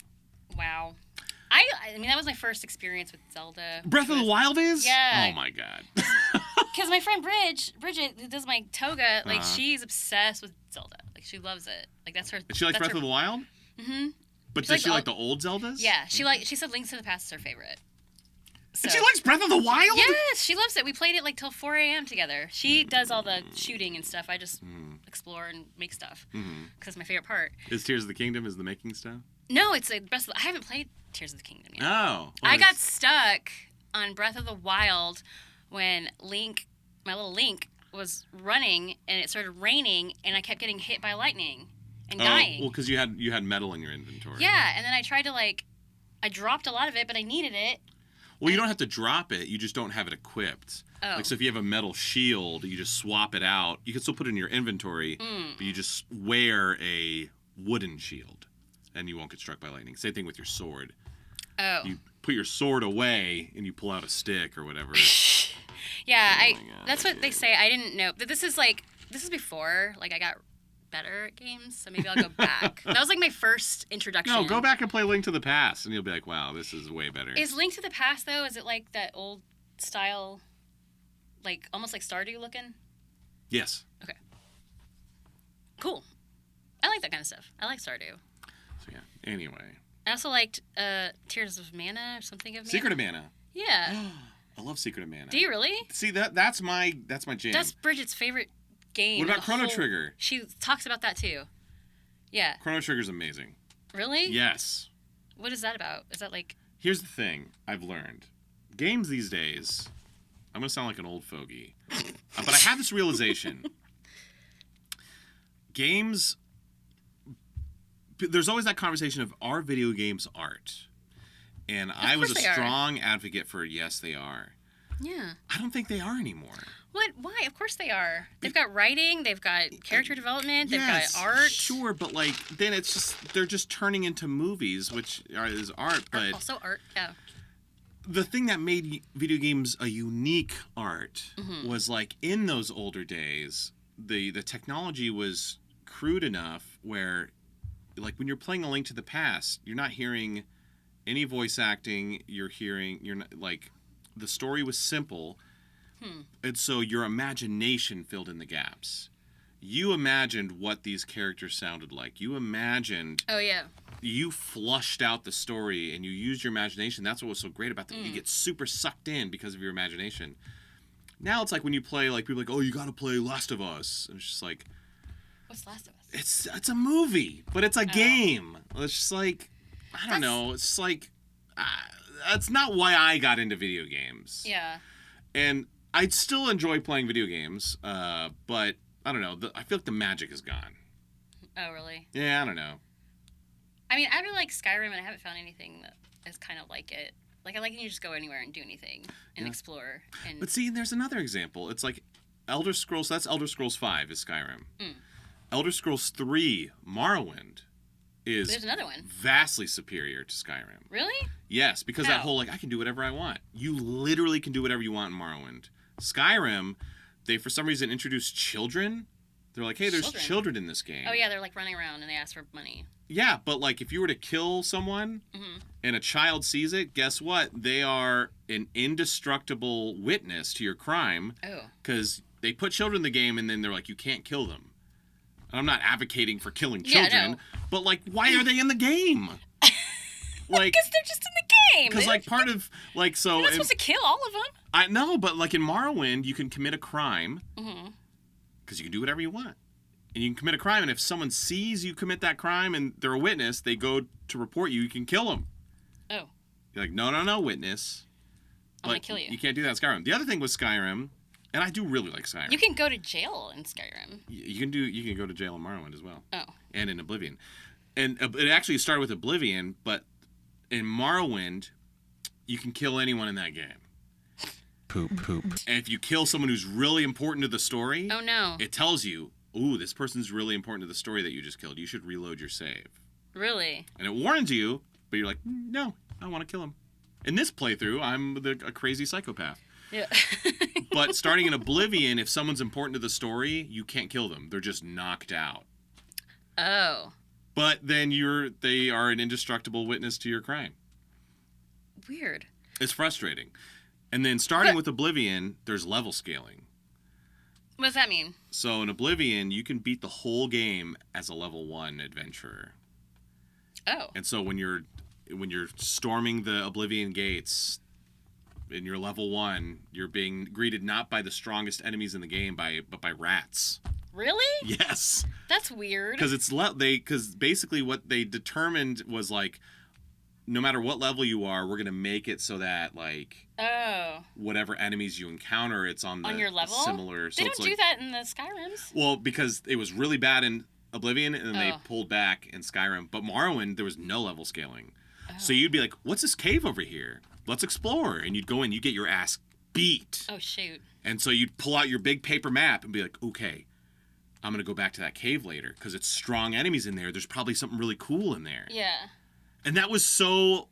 B: Wow. I mean, that was my first experience with Zelda.
A: Breath of the Wild is?
B: Yeah.
A: Oh my God.
B: Because my friend Bridget, who does my toga, like, she's obsessed with Zelda. Like, she loves it. Like, that's her.
A: And she likes Breath of the Wild?
B: Mm-hmm.
A: But does she like the old Zeldas?
B: Yeah. She said Link to the Past is her favorite. So.
A: And she likes Breath of the Wild?
B: Yes, she loves it. We played it, like, till 4 a.m. together. She does all the shooting and stuff. I just explore and make stuff. Because it's my favorite part.
A: Is Tears of the Kingdom the making stuff?
B: No, it's like Breath of the... I haven't played Tears of the Kingdom yet.
A: Oh. Well,
B: I got stuck on Breath of the Wild when Link, my little Link, was running and it started raining and I kept getting hit by lightning and dying.
A: Well, because you had metal in your inventory.
B: Yeah, and then I tried to, like... I dropped a lot of it, but I needed it.
A: Well, you don't have to drop it. You just don't have it equipped.
B: Oh.
A: Like, so if you have a metal shield, you just swap it out. You can still put it in your inventory, but you just wear a wooden shield, and you won't get struck by lightning. Same thing with your sword.
B: Oh.
A: You put your sword away, and you pull out a stick or whatever.
B: Yeah,
A: God,
B: that's what they say. I didn't know. But this is before, like, I got better at games, so maybe I'll go back. That was, like, my first introduction.
A: No, go back and play Link to the Past, and you'll be like, wow, this is way better.
B: Is Link to the Past, though, is it, like, that old style, like, almost like Stardew looking?
A: Yes.
B: Okay. Cool. I like that kind of stuff. I like Stardew.
A: So, yeah. Anyway.
B: I also liked Tears of Mana or something of Mana.
A: Secret of Mana.
B: Yeah.
A: I love Secret of Mana.
B: Do you really?
A: See, that's my jam.
B: That's Bridget's favorite game.
A: What about Chrono Trigger?
B: She talks about that too. Yeah.
A: Chrono Trigger's amazing.
B: Really?
A: Yes.
B: What is that about? Is that like...
A: Here's the thing I've learned. Games these days, I'm going to sound like an old fogey, but I have this realization. Games, there's always that conversation of, are video games art? And I was a strong advocate for, yes, they are.
B: Yeah.
A: I don't think they are anymore.
B: What? Why? Of course they are. They've got writing, they've got character development, they've got art.
A: Sure, but like then it's just they're just turning into movies, which is art, but
B: also art. Yeah.
A: The thing that made video games a unique art was like in those older days, the technology was crude enough where like when you're playing A Link to the Past, you're not hearing any voice acting, you're not like the story was simple. And so your imagination filled in the gaps. You imagined what these characters sounded like. You imagined...
B: Oh, yeah.
A: You flushed out the story and you used your imagination. That's what was so great about that. You get super sucked in because of your imagination. Now it's like when you play, like, people are like, oh, you got to play Last of Us. And it's just like...
B: What's Last of Us?
A: It's a movie, but it's a game. It's just like... I don't know. It's just like... that's not why I got into video games.
B: Yeah.
A: And... I still enjoy playing video games, but I don't know. I feel like the magic is gone.
B: Oh, really?
A: Yeah, I don't know.
B: I mean, I really like Skyrim, and I haven't found anything that is kind of like it. Like, I like when you just go anywhere and do anything and explore. And...
A: But see, there's another example. It's like Elder Scrolls. That's Elder Scrolls 5 is Skyrim. Elder Scrolls 3, Morrowind, is
B: there's another one.
A: Vastly superior to Skyrim.
B: Really?
A: Yes, because that whole, like, I can do whatever I want. You literally can do whatever you want in Morrowind. Skyrim, they for some reason introduced children. They're like, hey, there's children in this game.
B: Oh, yeah, they're like running around and they ask for money.
A: Yeah, but like if you were to kill someone and a child sees it, guess what? They are an indestructible witness to your crime. Oh. Because they put children in the game and then they're like, you can't kill them. And I'm not advocating for killing children, no. But like, why are they in the game? Like,
B: because they're just in the game.
A: Because like part of like so.
B: You're not supposed to kill all of them.
A: I know, but like in Morrowind, you can commit a crime because you can do whatever you want, and you can commit a crime. And if someone sees you commit that crime and they're a witness, they go to report you. You can kill them. Oh. You're like, no, witness.
B: I'm gonna kill you.
A: You can't do that in Skyrim. The other thing with Skyrim, and I do really like Skyrim.
B: You can go to jail in Skyrim.
A: You can go to jail in Morrowind as well.
B: Oh.
A: And in Oblivion, and it actually started with Oblivion, but in Morrowind, you can kill anyone in that game. Poop. And if you kill someone who's really important to the story,
B: oh no,
A: it tells you, ooh, this person's really important to the story that you just killed. You should reload your save.
B: Really?
A: And it warns you, but you're like, no, I want to kill him. In this playthrough, I'm a crazy psychopath. Yeah. But starting in Oblivion, if someone's important to the story, you can't kill them. They're just knocked out.
B: Oh.
A: But then they are an indestructible witness to your crime.
B: Weird.
A: It's frustrating. And then starting with Oblivion, there's level scaling.
B: What does that mean?
A: So in Oblivion, you can beat the whole game as a level 1 adventurer.
B: Oh.
A: And so when you're storming the Oblivion gates and you're level 1, you're being greeted not by the strongest enemies in the game, but by rats.
B: Really?
A: Yes.
B: That's weird.
A: Because basically what they determined was like, no matter what level you are, we're gonna make it so that like, whatever enemies you encounter, it's on
B: your level.
A: Similar.
B: They don't do that in the Skyrims.
A: Well, because it was really bad in Oblivion, and then they pulled back in Skyrim. But Morrowind, there was no level scaling, so you'd be like, "What's this cave over here? Let's explore." And you'd go in, you get your ass beat.
B: Oh shoot!
A: And so you'd pull out your big paper map and be like, "Okay, I'm going to go back to that cave later because it's strong enemies in there. There's probably something really cool in there."
B: Yeah.
A: And that was so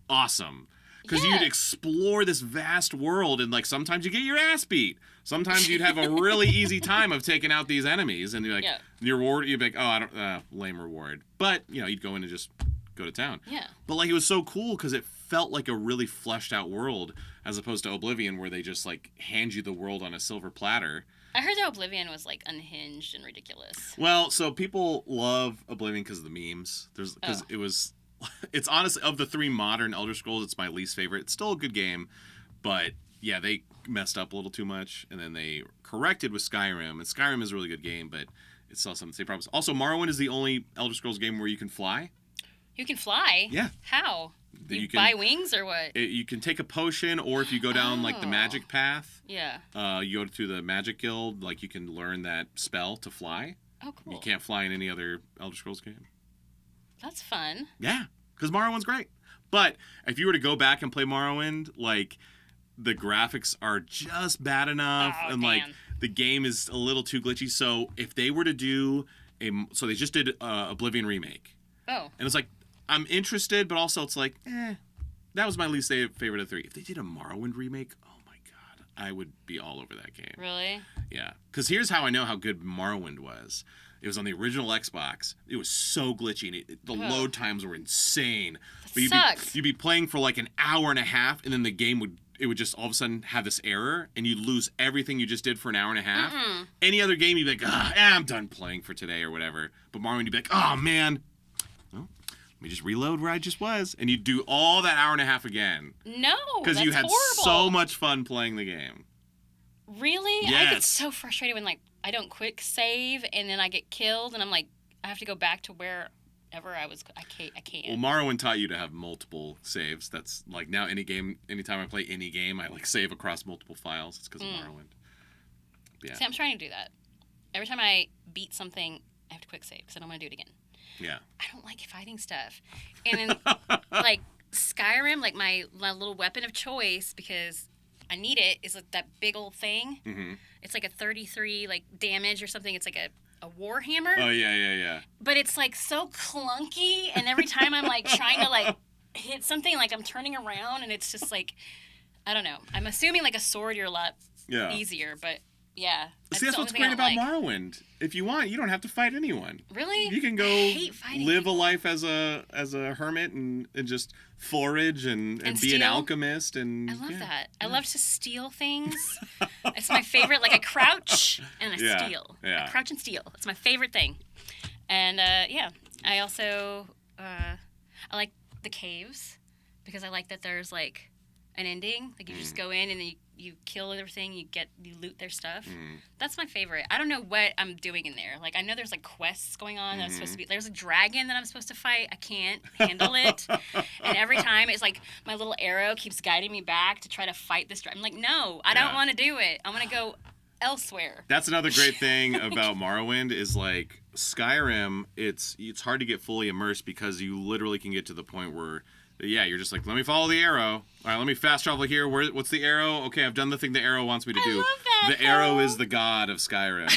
A: awesome because you'd explore this vast world and like sometimes you get your ass beat. Sometimes you'd have a really easy time of taking out these enemies and you're like, your reward, you'd be like, oh, I don't, lame reward. But, you'd go in and just go to town.
B: Yeah.
A: But like it was so cool because it felt like a really fleshed out world as opposed to Oblivion where they just like hand you the world on a silver platter.
B: I heard that Oblivion was like unhinged and ridiculous.
A: Well, so people love Oblivion because of the memes. It's honestly, of the 3 modern Elder Scrolls, it's my least favorite. It's still a good game, but yeah, they messed up a little too much, and then they corrected with Skyrim. And Skyrim is a really good game, but it still has some of the same problems. Also, Morrowind is the only Elder Scrolls game where you can fly.
B: You can fly?
A: Yeah.
B: How? You
A: can
B: buy wings or what?
A: You can take a potion, or if you go down like the magic path,
B: yeah,
A: you go to the Magic Guild, like you can learn that spell to fly.
B: Oh, cool.
A: You can't fly in any other Elder Scrolls game.
B: That's fun.
A: Yeah, because Morrowind's great. But if you were to go back and play Morrowind, like the graphics are just bad enough, and like the game is a little too glitchy. So if they were to do so they just did Oblivion remake.
B: Oh.
A: And it's like, I'm interested, but also it's like, that was my least favorite of the 3. If they did a Morrowind remake, oh my god, I would be all over that game.
B: Really?
A: Yeah. Because here's how I know how good Morrowind was. It was on the original Xbox. It was so glitchy, and the load times were insane.
B: That sucks.
A: You'd be playing for like an hour and a half, and then the game would just all of a sudden have this error, and you'd lose everything you just did for an hour and a half. Any other game, you'd be like, I'm done playing for today or whatever. But Morrowind, you'd be like, oh man, well, let me just reload where I just was, and you'd do all that hour and a half again.
B: No,
A: because you had
B: horrible.
A: So much fun playing the game.
B: Really?
A: Yes.
B: I get so frustrated when like I don't quick save and then I get killed and I'm like I have to go back to wherever I was. I can't.
A: Well, Morrowind taught you to have multiple saves. That's like now anytime I play any game, I like save across multiple files. It's because of Morrowind. Yeah.
B: See, I'm trying to do that. Every time I beat something, I have to quick save because I don't want to do it again.
A: Yeah.
B: I don't like fighting stuff. And then like Skyrim, like my little weapon of choice because I need it is like that big old thing. Mm-hmm. It's like a 33 like damage or something. It's like a war hammer.
A: Oh yeah.
B: But it's like so clunky, and every time I'm like trying to like hit something, like I'm turning around, and it's just like I don't know. I'm assuming like a sword you're a lot easier, but yeah.
A: See, that's what's great about Morrowind. If you want, you don't have to fight anyone.
B: Really?
A: You can go live a life as a hermit and just forage and be an alchemist. And
B: I love that. I love to steal things. It's my favorite. Like I crouch and I steal.
A: Yeah.
B: I crouch and steal. It's my favorite thing. And I also I like the caves because I like that there's like an ending. Like you just go in and you kill everything, you loot their stuff. That's my favorite. I don't know what I'm doing in there. Like I know there's like quests going on that I'm supposed to be. There's a dragon that I'm supposed to fight. I can't handle it. And every time it's like my little arrow keeps guiding me back to try to fight this dragon. I'm like, no, I don't want to do it. I want to go elsewhere.
A: That's another great thing about Morrowind is like Skyrim, it's hard to get fully immersed because you literally can get to the point where you're just like, let me follow the arrow. All right, let me fast travel here. What's the arrow? Okay, I've done the thing the arrow wants me to do.
B: I love that,
A: the arrow is the god of Skyrim.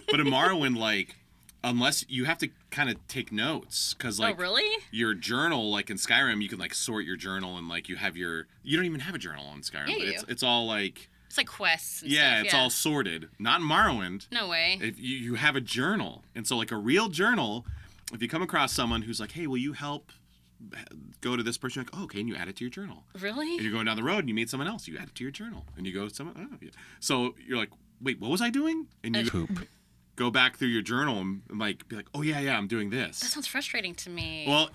A: But in Morrowind, like, unless you have to kind of take notes, because like,
B: really?
A: Your journal, like in Skyrim, you can like sort your journal and like you don't even have a journal on Skyrim.
B: Yeah,
A: but it's all like.
B: It's like quests and
A: stuff.
B: It's
A: all sorted. Not in Morrowind.
B: No way.
A: If you have a journal, and so like a real journal, if you come across someone who's like, hey, will you help go to this person, you're like, oh, okay, and you add it to your journal.
B: Really?
A: And you're going down the road and you meet someone else, you add it to your journal. And you go to someone, oh, yeah. So you're like, wait, what was I doing? And you go back through your journal and like be like, oh yeah, I'm doing this.
B: That sounds frustrating to me.
A: Well,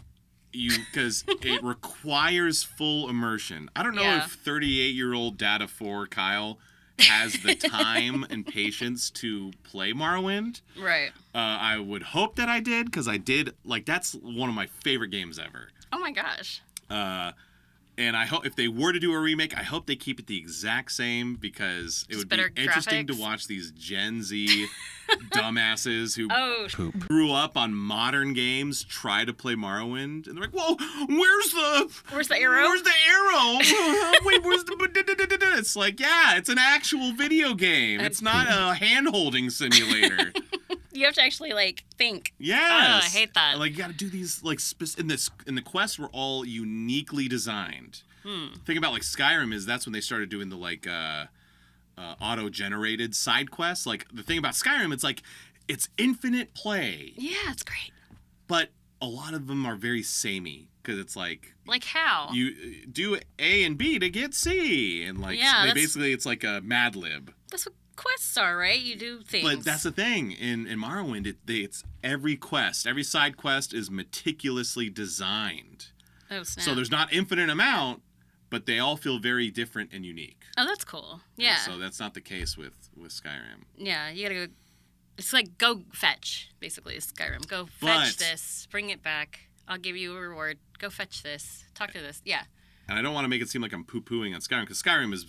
A: because it requires full immersion. I don't know if 38-year-old Data 4 Kyle has the time and patience to play Morrowind.
B: Right.
A: I would hope that I did, because I did. Like, that's one of my favorite games ever.
B: Oh my gosh.
A: And I hope if they were to do a remake, I hope they keep it the exact same, because it would be interesting to watch these Gen Z dumbasses who grew up on modern games try to play Morrowind, and they're like, "Whoa, where's the
B: arrow?
A: Where's the arrow? Wait, where's the?" It's like, yeah, it's an actual video game. It's not a hand-holding simulator.
B: You have to actually like think.
A: Yes.
B: Oh, I hate that.
A: Like you got to do these like in the quests were all uniquely designed. Thing about like Skyrim that's when they started doing the like auto-generated side quests. Like the thing about Skyrim, it's like it's infinite play.
B: Yeah, it's great.
A: But a lot of them are very samey, because it's like
B: how
A: you do A and B to get C, and like basically it's like a Mad Lib.
B: That's what quests are, right? You do things.
A: But that's the thing in Morrowind. It's every quest, every side quest is meticulously designed.
B: Oh snap!
A: So there's not infinite amount, but they all feel very different and unique.
B: Oh, that's cool. Yeah.
A: So that's not the case with Skyrim.
B: Yeah, you gotta go. It's like go fetch, basically. Skyrim. Go fetch this. Bring it back. I'll give you a reward. Go fetch this. Talk to this. Yeah.
A: And I don't want to make it seem like I'm poo-pooing on Skyrim, because Skyrim is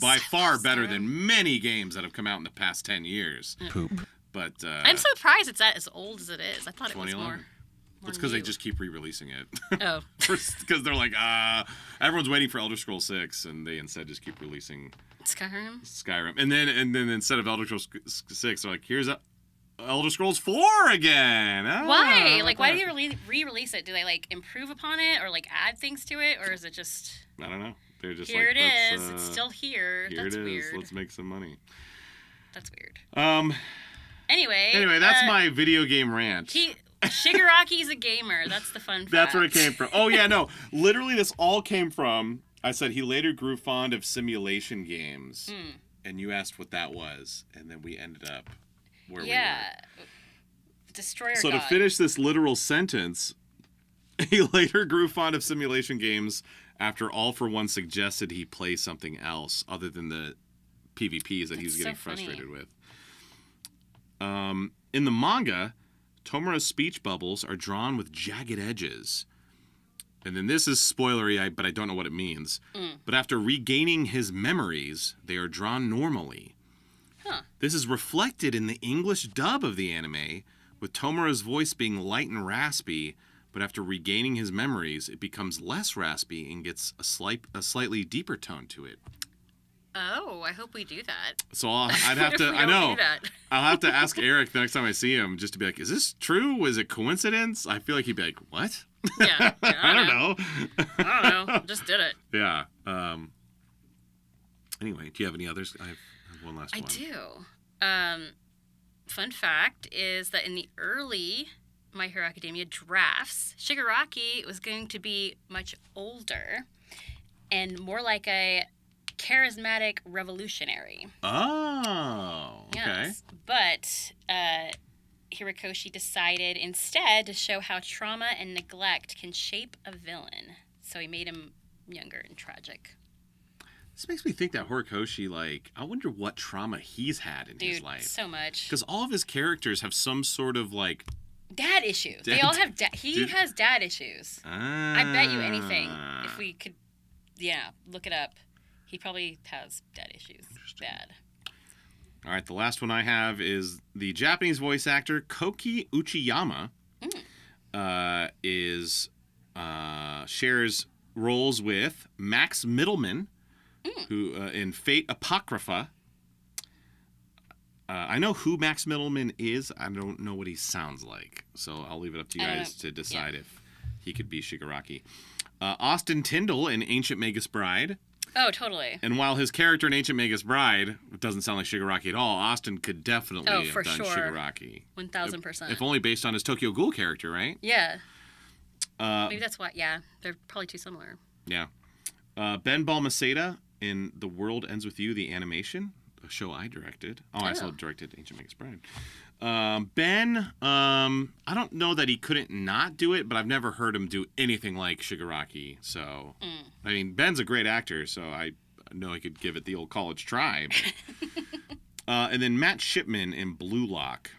A: by far better than many games that have come out in the past 10 years.
C: Poop.
A: But
B: I'm surprised it's as old as it is. I thought it was more
A: It's because they just keep re-releasing it.
B: Oh.
A: Because they're like, everyone's waiting for Elder Scrolls 6, and they instead just keep releasing Skyrim. And then instead of Elder Scrolls 6, they're like, here's Elder Scrolls 4 again.
B: Why? Like, why do you re-release it? Do they, like, improve upon it or, like, add things to it? Or is it just...
A: I don't know. They're just
B: here
A: like,
B: it is. It's still here.
A: Here
B: That's
A: it is.
B: weird.
A: Let's make some money.
B: That's weird.
A: Anyway, that's my video game rant.
B: Shigaraki's a gamer. That's the fun fact.
A: That's where it came from. Oh, yeah, no. Literally, this all came from... I said he later grew fond of simulation games. And you asked what that was. And then we ended up... where we were.
B: Destroyer
A: So
B: God.
A: to finish this literal sentence, he later grew fond of simulation games after All For One suggested he play something else other than the PvPs that he was getting frustrated with. In the manga, Tomura's speech bubbles are drawn with jagged edges. And then this is spoilery, but I don't know what it means. But after regaining his memories, they are drawn normally. This is reflected in the English dub of the anime, with Tomura's voice being light and raspy, but after regaining his memories, it becomes less raspy and gets a slightly deeper tone to it.
B: Oh, I hope we do that.
A: So I'd have to, I know, I'll have to ask Eric the next time I see him just to be like, is this true? Was it coincidence? I feel like he'd be like, what?
B: Yeah.
A: I don't know.
B: I don't know. Just did it.
A: Yeah. Anyway, do you have any others? I have one last one.
B: I do. Fun fact is that in the early My Hero Academia drafts, Shigaraki was going to be much older and more like a charismatic revolutionary.
A: Oh, okay.
B: Yes. But Hirokoshi decided instead to show how trauma and neglect can shape a villain. So he made him younger and tragic.
A: This makes me think that Horikoshi, like, I wonder what trauma he's had in his life.
B: So much.
A: Because all of his characters have some sort of, like...
B: dad issues. They all have... He has dad issues. I bet you anything. If we could, look it up. He probably has dad issues. Bad.
A: All right, the last one I have is the Japanese voice actor Koki Uchiyama shares roles with Max Middleman, who in Fate Apocrypha. I know who Max Middleman is. I don't know what he sounds like, so I'll leave it up to you guys to decide if he could be Shigaraki. Austin Tyndall in Ancient Magus Bride.
B: Oh, totally.
A: And while his character in Ancient Magus Bride doesn't sound like Shigaraki at all, Austin could definitely have done Shigaraki.
B: 1,000%.
A: If only based on his Tokyo Ghoul character, right?
B: Yeah. Maybe that's why, they're probably too similar.
A: Yeah. Ben Balmaceda in The World Ends With You, the animation, a show I directed. I also directed Ancient Magus Bride. Ben, I don't know that he couldn't not do it, but I've never heard him do anything like Shigaraki. So, I mean, Ben's a great actor, so I know I could give it the old college try. But, and then Matt Shipman in Blue Lock.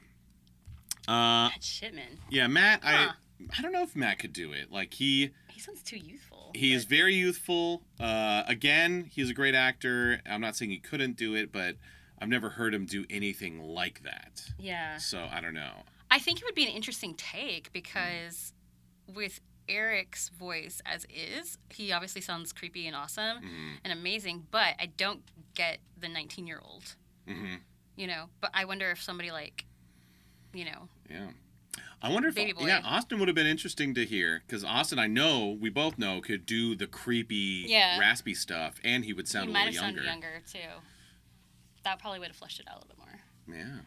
B: Matt Shipman?
A: Yeah, Matt, I don't know if Matt could do it. Like, he
B: sounds too youthful.
A: He is very youthful. Again, he's a great actor. I'm not saying he couldn't do it, but I've never heard him do anything like that.
B: Yeah.
A: So, I don't know.
B: I think it would be an interesting take because with Eric's voice as is, he obviously sounds creepy and awesome and amazing, but I don't get the 19-year-old. But I wonder if somebody like, Yeah.
A: I wonder if, Austin would have been interesting to hear, because Austin, I know, we both know, could do the creepy, raspy stuff, and he would sound a little younger. He might have sounded younger,
B: too. That probably would have fleshed it out a little bit more.
A: Yeah.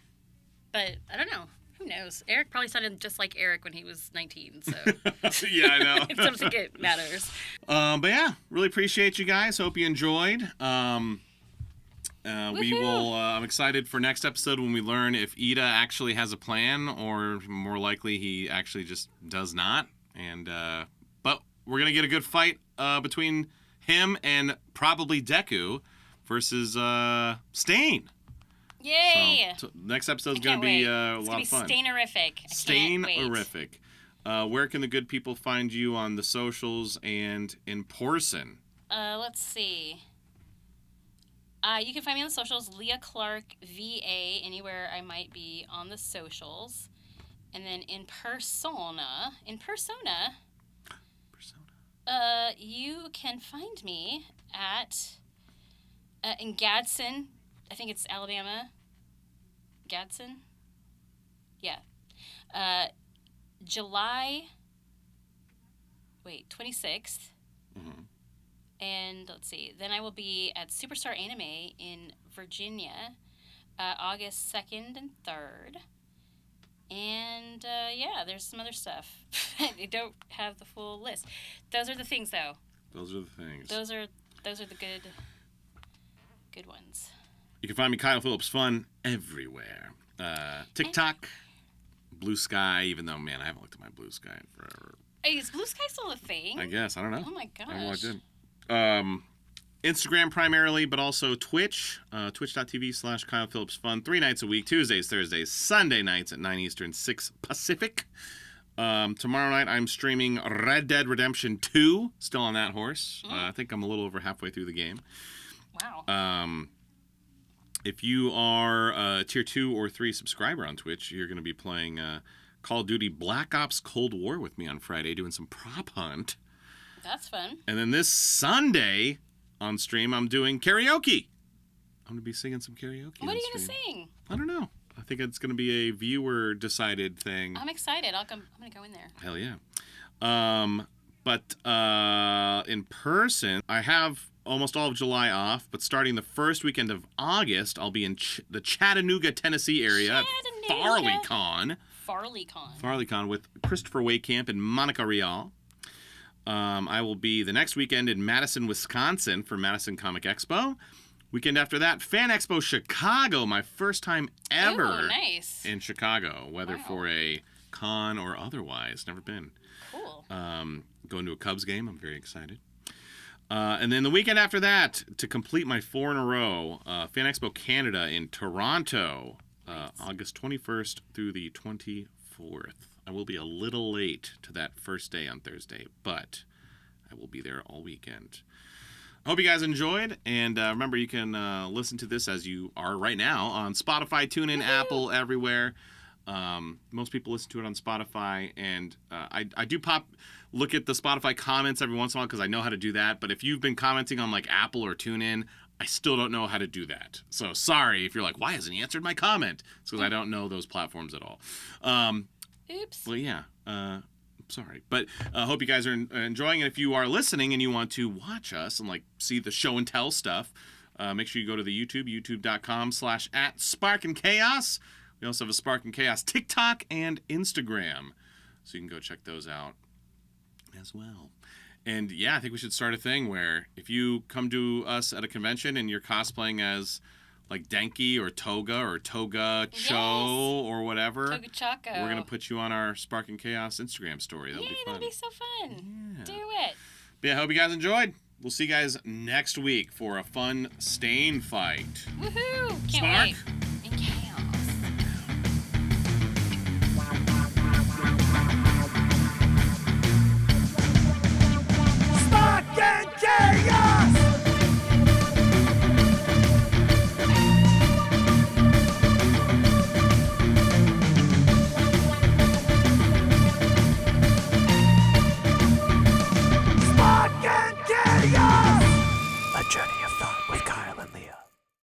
B: But, I don't know. Who knows? Eric probably sounded just like Eric when he was 19, so.
A: Yeah, I know.
B: I don't think it matters.
A: But yeah, really appreciate you guys. Hope you enjoyed. We will. I'm excited for next episode when we learn if Iida actually has a plan, or more likely he actually just does not. And but we're gonna get a good fight between him and probably Deku versus Stain.
B: Yay!
A: So next episode's
B: I
A: going
B: can't
A: to be
B: wait.
A: a
B: It's
A: lot
B: gonna
A: of fun.
B: be Stainerific.
A: Stainerific. Where can the good people find you on the socials and in person?
B: Let's see. You can find me on the socials, Leah Clark VA, anywhere I might be on the socials. And then in persona, you can find me at in Gadsden. I think it's Alabama. Gadsden? Yeah. July 26th.
A: Mm-hmm.
B: And let's see. Then I will be at Superstar Anime in Virginia, August 2nd and 3rd. And yeah, there's some other stuff. I don't have the full list. Those are the things, though.
A: Those are the things.
B: Those are the good ones.
A: You can find me, Kyle Phillips Fun, everywhere. TikTok, Blue Sky, even though, man, I haven't looked at my Blue Sky in forever.
B: Hey, is Blue Sky still a thing?
A: I guess. I don't know.
B: Oh, my gosh.
A: I don't know what I did. Instagram primarily, but also Twitch. Twitch.tv/Kyle Phillips Fun. 3 nights a week. Tuesdays, Thursdays, Sunday nights at 9 Eastern, 6 Pacific. Tomorrow night, I'm streaming Red Dead Redemption 2. Still on that horse. I think I'm a little over halfway through the game.
B: Wow.
A: If you are a Tier 2 or 3 subscriber on Twitch, you're going to be playing Call of Duty Black Ops Cold War with me on Friday, doing some prop hunt.
B: That's fun.
A: And then this Sunday on stream, I'm doing karaoke. I'm going to be singing some karaoke.
B: What are you going to sing?
A: I don't know. I think it's going to be a viewer-decided thing.
B: I'm excited. I'm going to go in there.
A: Hell yeah. But in person, I have almost all of July off, but starting the first weekend of August, I'll be in the Chattanooga, Tennessee area at FarleyCon. FarleyCon with Christopher Waycamp and Monica Rial. I will be the next weekend in Madison, Wisconsin for Madison Comic Expo. Weekend after that, Fan Expo Chicago, my first time ever in Chicago, whether for a con or otherwise. Never been.
B: Cool.
A: Going to a Cubs game. I'm very excited. And then the weekend after that, to complete my 4 in a row, Fan Expo Canada in Toronto, August 21st through the 24th. I will be a little late to that first day on Thursday, but I will be there all weekend. I hope you guys enjoyed, and remember you can listen to this as you are right now on Spotify, TuneIn, Apple, everywhere. Most people listen to it on Spotify, and I do look at the Spotify comments every once in a while because I know how to do that, but if you've been commenting on like Apple or TuneIn, I still don't know how to do that. So sorry if you're like, why hasn't he answered my comment? It's because I don't know those platforms at all.
B: Oops.
A: Well, yeah. Sorry. But I hope you guys are enjoying it. If you are listening and you want to watch us and like see the show and tell stuff, make sure you go to the YouTube, youtube.com/@SparkandChaos. We also have a Spark and Chaos TikTok and Instagram. So you can go check those out as well. And yeah, I think we should start a thing where if you come to us at a convention and you're cosplaying as like Denki or Toga Cho or whatever,
B: Toga Choco,
A: we're going to put you on our Spark and Chaos Instagram story. That'll be fun.
B: That'll be so fun.
A: Yeah.
B: Do it.
A: But yeah, I hope you guys enjoyed. We'll see you guys next week for a fun stain fight.
B: Woohoo! Can't
A: Spark?
B: wait.